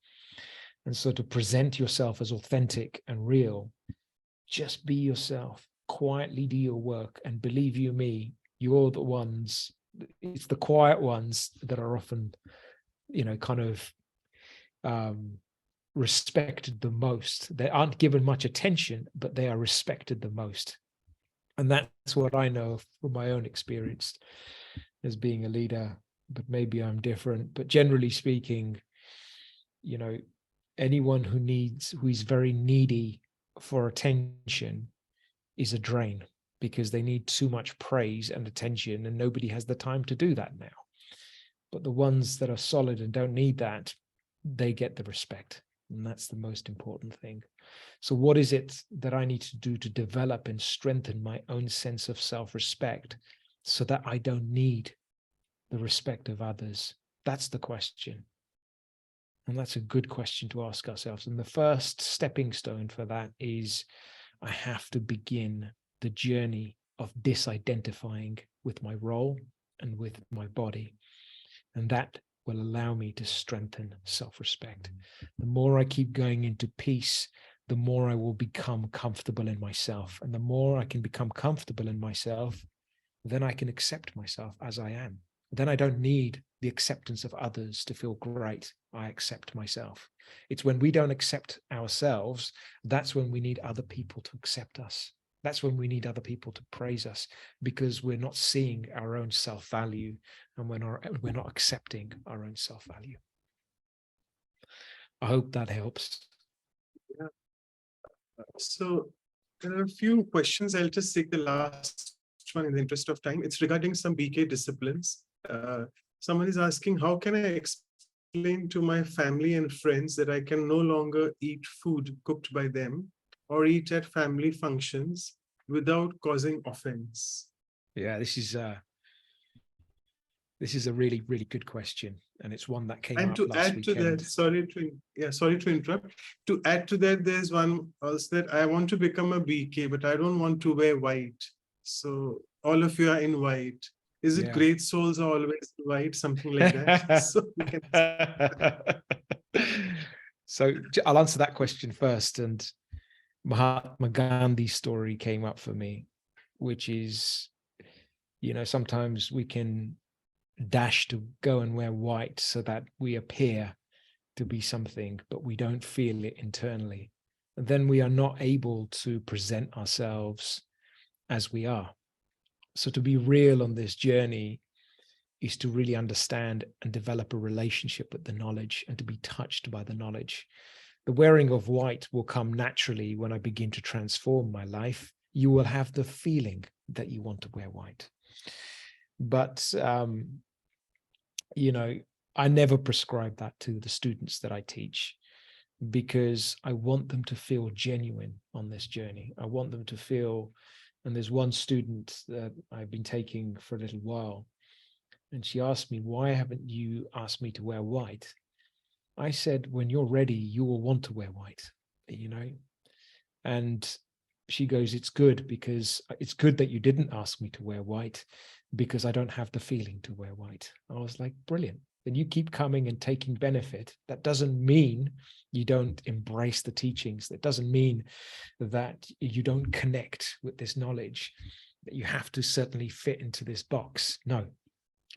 S2: And so to present yourself as authentic and real, just be yourself, quietly do your work, and believe you me, you're the ones, it's the quiet ones that are often, kind of respected the most. They aren't given much attention, but they are respected the most. And that's what I know from my own experience as being a leader, but maybe I'm different. But generally speaking, anyone who is very needy for attention is a drain, because they need too much praise and attention, and nobody has the time to do that now. But the ones that are solid and don't need that, they get the respect. And that's the most important thing. So what is it that I need to do to develop and strengthen my own sense of self-respect so that I don't need the respect of others? That's the question. And that's a good question to ask ourselves. And the first stepping stone for that is I have to begin the journey of disidentifying with my role and with my body. And that will allow me to strengthen self-respect. The more I keep going into peace, the more I will become comfortable in myself. And the more I can become comfortable in myself, then I can accept myself as I am. Then I don't need the acceptance of others to feel great. I accept myself. It's when we don't accept ourselves, that's when we need other people to accept us. That's when we need other people to praise us, because we're not seeing our own self-value, and we're not accepting our own self-value. I hope that helps.
S1: Yeah. So There are a few questions. I'll just take the last one in the interest of time. It's regarding some BK disciplines. Someone is asking, how can I explain to my family and friends that I can no longer eat food cooked by them or eat at family functions without causing offense?
S2: Yeah, this is a really, really good question. And it's one that came
S1: And
S2: up
S1: to
S2: last
S1: add to
S2: weekend.
S1: that, sorry to interrupt. To add to that, there's one also that I want to become a BK, but I don't want to wear white. So all of you are in white. Is it
S2: Yeah.
S1: great souls are always white, something like that? So we can.
S2: So I'll answer that question first. And Mahatma Gandhi's story came up for me, which is, sometimes we can dash to go and wear white so that we appear to be something, but we don't feel it internally. And then we are not able to present ourselves as we are. So to be real on this journey is to really understand and develop a relationship with the knowledge and to be touched by the knowledge. The wearing of white will come naturally when I begin to transform my life. You will have the feeling that you want to wear white. But, I never prescribe that to the students that I teach, because I want them to feel genuine on this journey. I want them to feel, and there's one student that I've been taking for a little while, and she asked me, why haven't you asked me to wear white? I said, when you're ready, you will want to wear white, And she goes, it's good that you didn't ask me to wear white, because I don't have the feeling to wear white. I was like, brilliant. Then you keep coming and taking benefit. That doesn't mean you don't embrace the teachings. That doesn't mean that you don't connect with this knowledge, that you have to certainly fit into this box. No,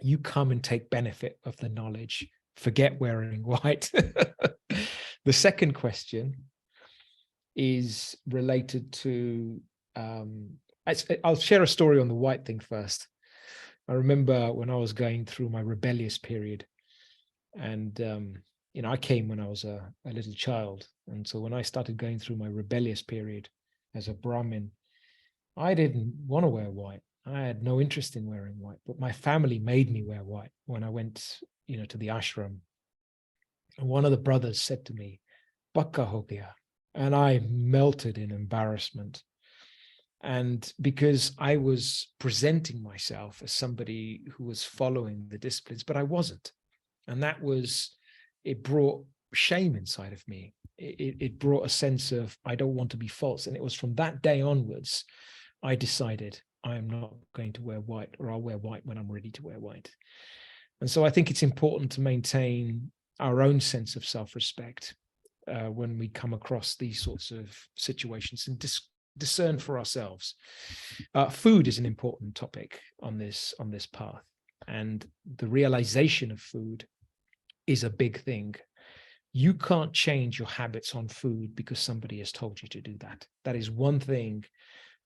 S2: you come and take benefit of the knowledge. Forget wearing white. The second question is related to, I'll share a story on the white thing first. I remember when I was going through my rebellious period, and I came when I was a little child. And so when I started going through my rebellious period as a Brahmin, I didn't want to wear white. I had no interest in wearing white, but my family made me wear white when I went, to the ashram. And one of the brothers said to me, "Pakka ho gaya," and I melted in embarrassment. And because I was presenting myself as somebody who was following the disciplines, but I wasn't. And it brought shame inside of me. It brought a sense of, I don't want to be false. And it was from that day onwards, I decided I am not going to wear white, or I'll wear white when I'm ready to wear white. And so I think it's important to maintain our own sense of self-respect when we come across these sorts of situations, and discern for ourselves. Food is an important topic on this path, and the realization of food is a big thing. You can't change your habits on food because somebody has told you to do that. That is one thing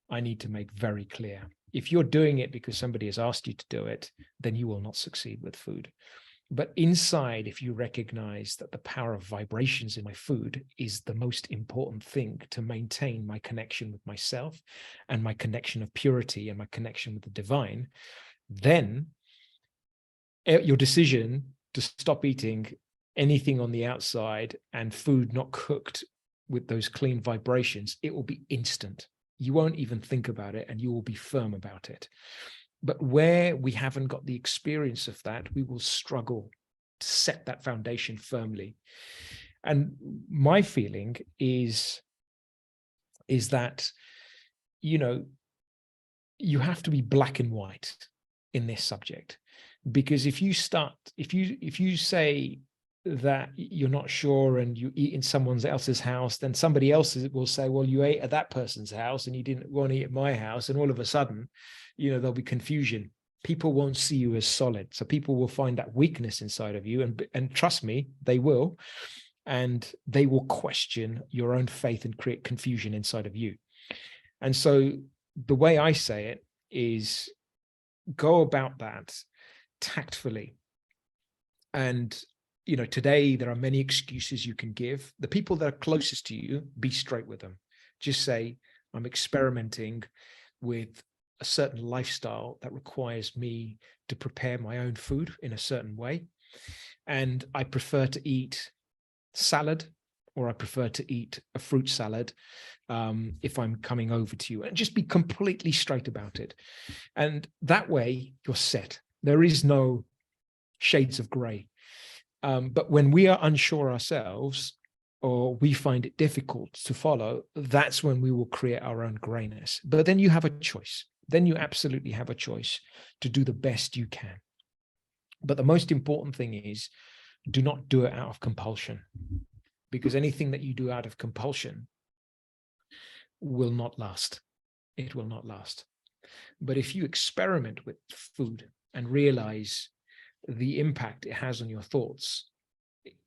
S2: I need to make very clear. If you're doing it because somebody has asked you to do it, then you will not succeed with food. But inside, if you recognize that the power of vibrations in my food is the most important thing to maintain my connection with myself and my connection of purity and my connection with the divine, then your decision to stop eating anything on the outside and food not cooked with those clean vibrations, it will be instant. You won't even think about it, and you will be firm about it. But where we haven't got the experience of that, we will struggle to set that foundation firmly. And my feeling is that, you have to be black and white in this subject. Because if you say that you're not sure and you eat in someone else's house, then somebody else will say, well, you ate at that person's house and you didn't want to eat at my house. And all of a sudden, there'll be confusion. People won't see you as solid. So people will find that weakness inside of you. And trust me, they will. And they will question your own faith and create confusion inside of you. And so the way I say it is, go about that tactfully. And today there are many excuses you can give. The people that are closest to you, be straight with them. Just say, I'm experimenting with a certain lifestyle that requires me to prepare my own food in a certain way. And I prefer to eat salad, or I prefer to eat a fruit salad if I'm coming over to you, and just be completely straight about it. And that way you're set. There is no shades of gray. But when we are unsure ourselves, or we find it difficult to follow, that's when we will create our own grayness. But then you have a choice. Then you absolutely have a choice to do the best you can. But the most important thing is, do not do it out of compulsion, because anything that you do out of compulsion will not last. It will not last. But if you experiment with food and realize the impact it has on your thoughts,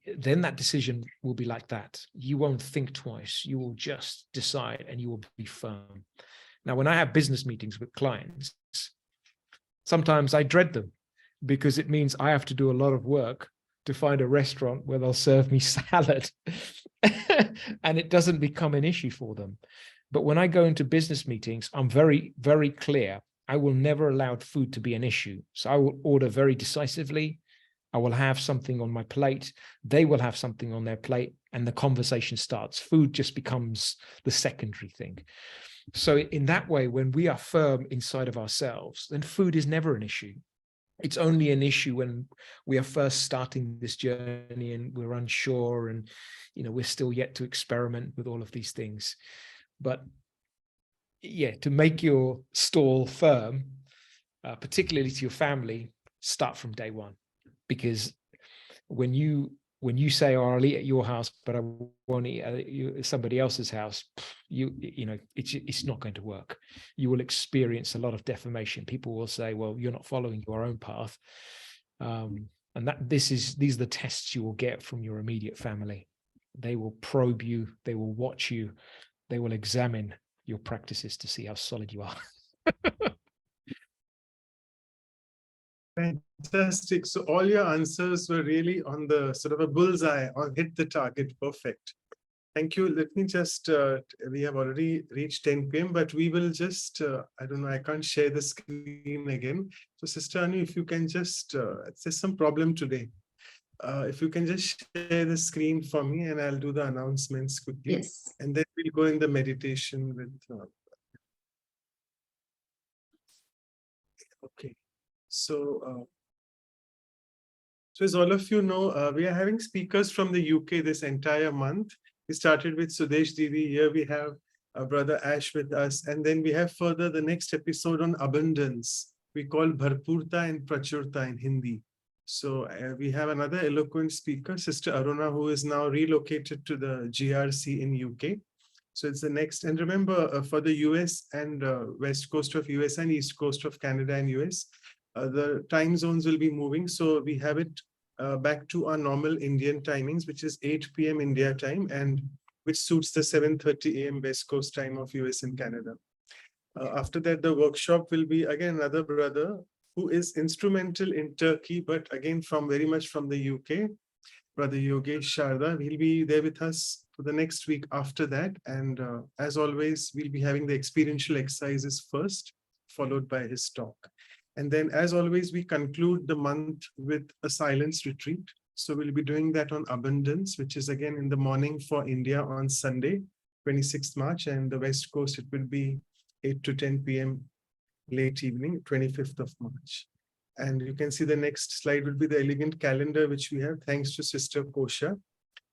S2: then that decision will be like that. You won't think twice. You will just decide, and you will be firm. Now, when I have business meetings with clients, sometimes I dread them, because it means I have to do a lot of work to find a restaurant where they'll serve me salad. And it doesn't become an issue for them. But when I go into business meetings, I'm very, very clear. I will never allow food to be an issue. So I will order very decisively. I will have something on my plate. They will have something on their plate, and the conversation starts. Food just becomes the secondary thing. So in that way, when we are firm inside of ourselves, then food is never an issue. It's only an issue when we are first starting this journey and we're unsure, and we're still yet to experiment with all of these things. But yeah, to make your stall firm, particularly to your family, start from day one. Because when you say, "Oh, I'll eat at your house, but I won't eat at somebody else's house," it's not going to work. You will experience a lot of defamation. People will say, "Well, you're not following your own path," and these are the tests you will get from your immediate family. They will probe you. They will watch you. They will examine your practices to see how solid you are.
S1: Fantastic. So all your answers were really on the sort of a bullseye, or hit the target. Perfect. Thank you. Let me just, we have already reached 10 p.m., but we will just, I don't know, I can't share the screen again. So Sister Anu, if you can just, there's some problem today. If you can just share the screen for me, and I'll do the announcements quickly.
S3: Yes.
S1: And then we'll go in the meditation with, okay. So as all of you know, we are having speakers from the UK this entire month. We started with Sudesh Didi. Here we have Brother Ash with us. And then we have further the next episode on abundance. We call Bharpurta and Prachurta in Hindi. So we have another eloquent speaker, Sister Aruna, who is now relocated to the GRC in UK. So it's the next. And remember, for the US and west coast of US and east coast of Canada and US, the time zones will be moving. So we have it back to our normal Indian timings, which is 8 p.m. India time, and which suits the 7:30 a.m. West Coast time of US and Canada. After that, the workshop will be again another brother who is instrumental in Turkey, but again very much from the UK, Brother Yogesh Sharda. He'll be there with us for the next week after that. And as always, we'll be having the experiential exercises first, followed by his talk. And then, as always, we conclude the month with a silence retreat. So we'll be doing that on abundance, which is again in the morning for India on Sunday, 26th March, and the West Coast, it will be 8 to 10 p.m. late evening, 25th of March. And you can see the next slide will be the elegant calendar, which we have, thanks to Sister Kosha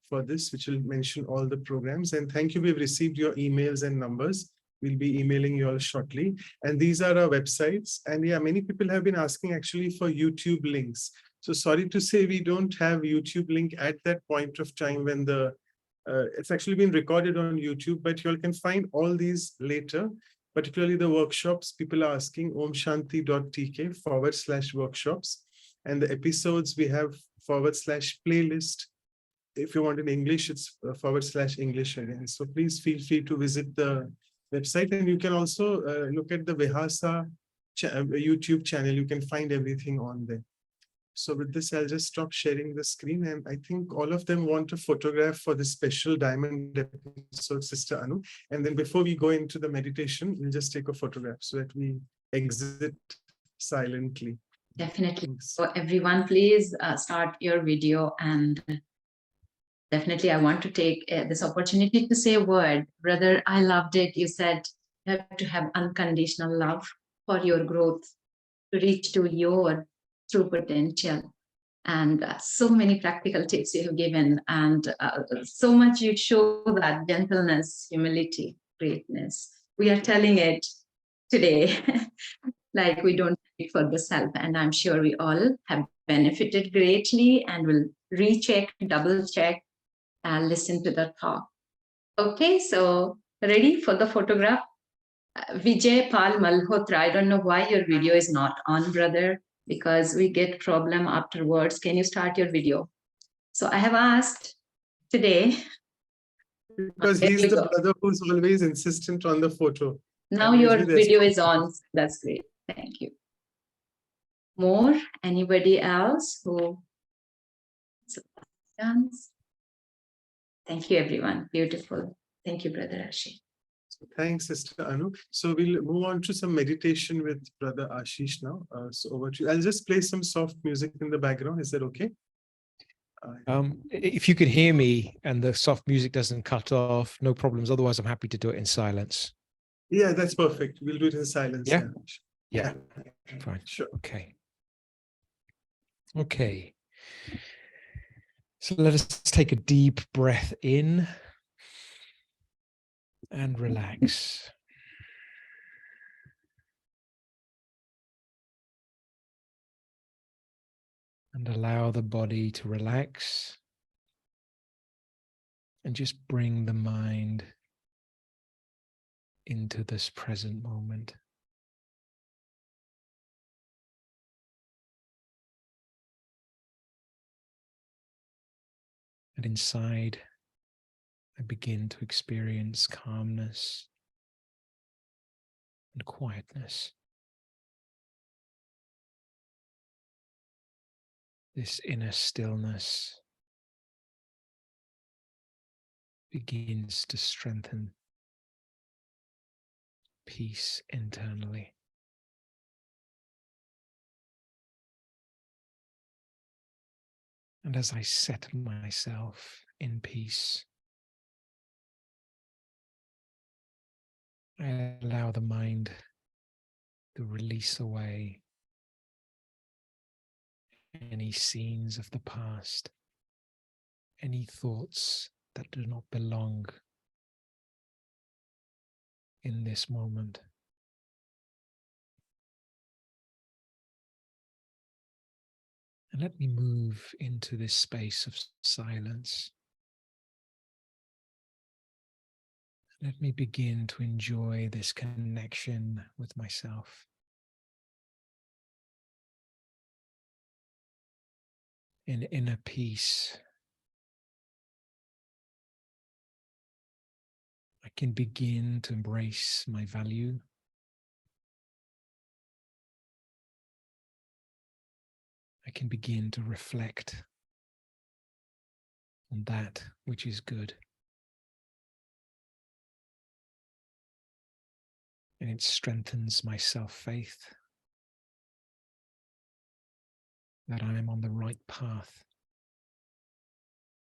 S1: for this, which will mention all the programs. And thank you, we've received your emails and numbers. We'll be emailing you all shortly. And these are our websites. And yeah, many people have been asking actually for YouTube links. So sorry to say we don't have YouTube link at that point of time when it's actually been recorded on YouTube, but you all can find all these later, particularly the workshops. People are asking omshanti.tk/workshops. And the episodes we have /playlist. If you want in English, it's /English again. So please feel free to visit the website, and you can also look at the Vihasa YouTube channel. You can find everything on there. So with this, I'll just stop sharing the screen. And I think all of them want a photograph for this special diamond episode, Sister Anu. And then before we go into the meditation, we'll just take a photograph so that we exit silently.
S3: Definitely.
S1: Thanks.
S3: So everyone, please start your video. And definitely, I want to take this opportunity to say a word. Brother, I loved it. You said you have to have unconditional love for your growth, to reach to your true potential. And so many practical tips you have given, and so much you show that gentleness, humility, greatness. We are telling it today, like we don't take it for the self. And I'm sure we all have benefited greatly and will recheck, double check, and listen to the talk. Okay, so ready for the photograph? Vijay Pal Malhotra, I don't know why your video is not on, brother, because we get problem afterwards. Can you start your video? So I have asked today.
S1: Because he's the brother who's always insistent on the photo.
S3: Now your video is on. That's great. Thank you. More? Anybody else who? Thank you, everyone. Beautiful. Thank you, Brother Aashish.
S1: Thanks, Sister Anu. So we'll move on to some meditation with Brother Aashish now. So over to you. I'll just play some soft music in the background. Is that okay?
S2: If you can hear me and the soft music doesn't cut off, no problems. Otherwise, I'm happy to do it in silence.
S1: Yeah, that's perfect. We'll do it in silence.
S2: Yeah? Yeah. Fine.
S1: Sure.
S2: Okay. Okay. So let us take a deep breath in and relax. And allow the body to relax. And just bring the mind into this present moment. And inside, I begin to experience calmness and quietness. This inner stillness begins to strengthen peace internally. And as I set myself in peace, I allow the mind to release away any scenes of the past, any thoughts that do not belong in this moment. And let me move into this space of silence. Let me begin to enjoy this connection with myself. In inner peace, I can begin to embrace my value. I can begin to reflect on that which is good. And it strengthens my self-faith that I am on the right path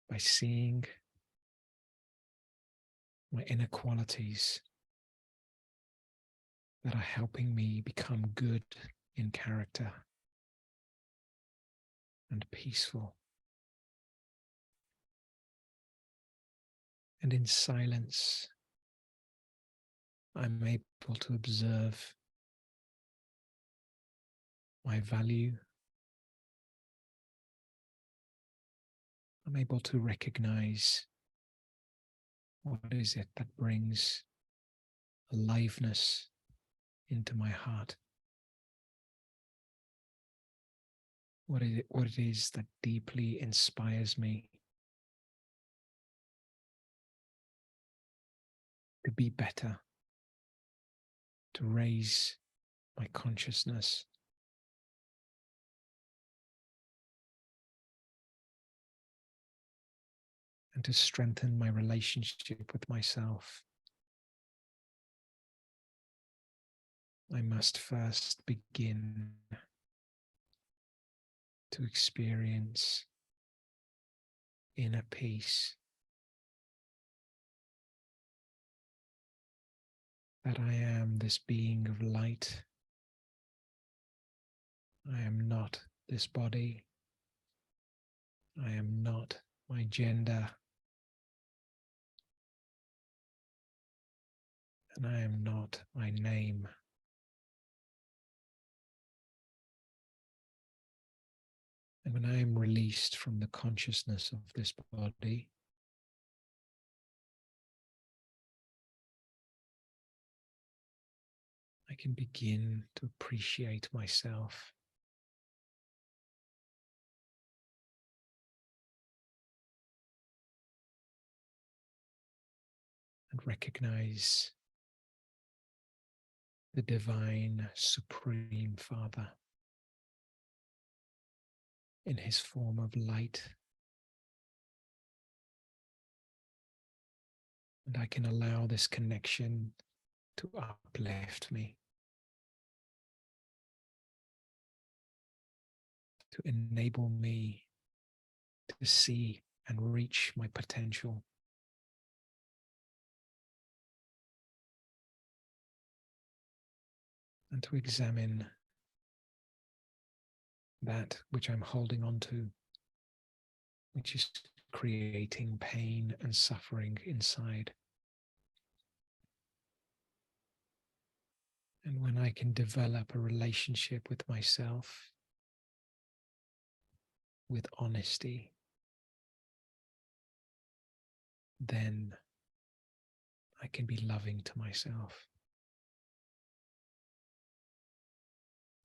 S2: by seeing my inequalities that are helping me become good in character and peaceful. And in silence, I'm able to observe my value. I'm able to recognize what is it that brings aliveness into my heart. What it is that deeply inspires me to be better, to raise my consciousness, and to strengthen my relationship with myself, I must first begin to experience inner peace, that I am this being of light. I am not this body. I am not my gender. And I am not my name. And when I am released from the consciousness of this body, I can begin to appreciate myself. And recognize the divine Supreme Father in his form of light. And I can allow this connection to uplift me, to enable me to see and reach my potential. And to examine that which I'm holding on to, which is creating pain and suffering inside. And when I can develop a relationship with myself, with honesty, then I can be loving to myself.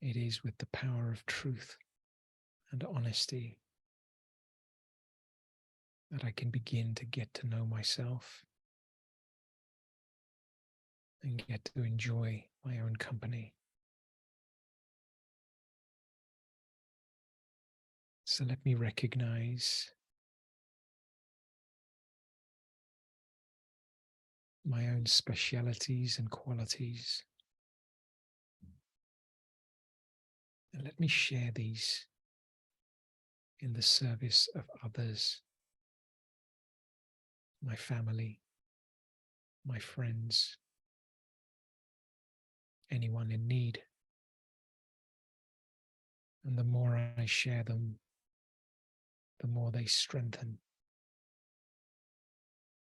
S2: It is with the power of truth and honesty that I can begin to get to know myself and get to enjoy my own company. So let me recognize my own specialities and qualities. And let me share these in the service of others, my family, my friends, anyone in need. And the more I share them, the more they strengthen,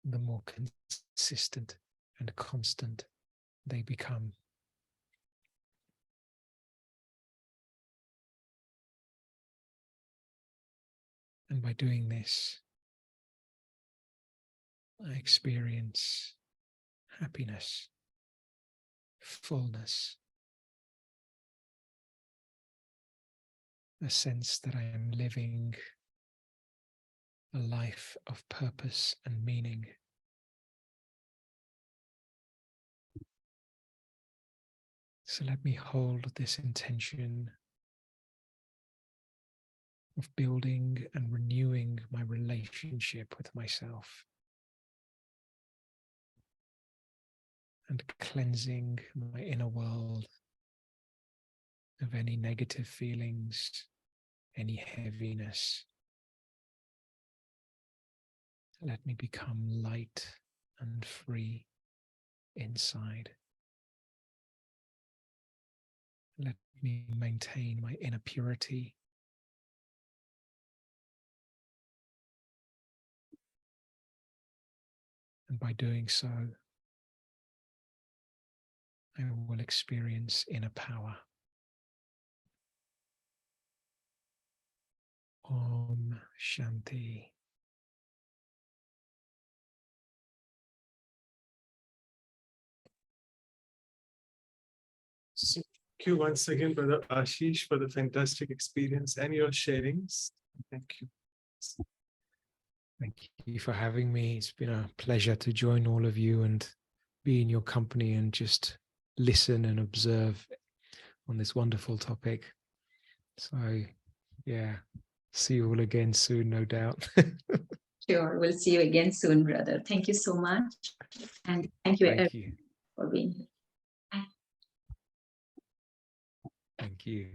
S2: the more consistent and constant they become. And by doing this, I experience happiness, fullness, a sense that I am living a life of purpose and meaning. So let me hold this intention of building and renewing my relationship with myself and cleansing my inner world of any negative feelings, any heaviness. Let me become light and free inside. Let me maintain my inner purity. And by doing so, I will experience inner power. Om Shanti.
S1: So thank you once again, Brother Ashish, for the fantastic experience and your sharings. Thank you.
S2: Thank you for having me. It's been a pleasure to join all of you and be in your company and just listen and observe on this wonderful topic. So, yeah, see you all again soon, no doubt.
S3: Sure. We'll see you again soon, brother. Thank you so much. And thank you,
S2: Thank you.
S3: for being here. Bye.
S2: Thank you.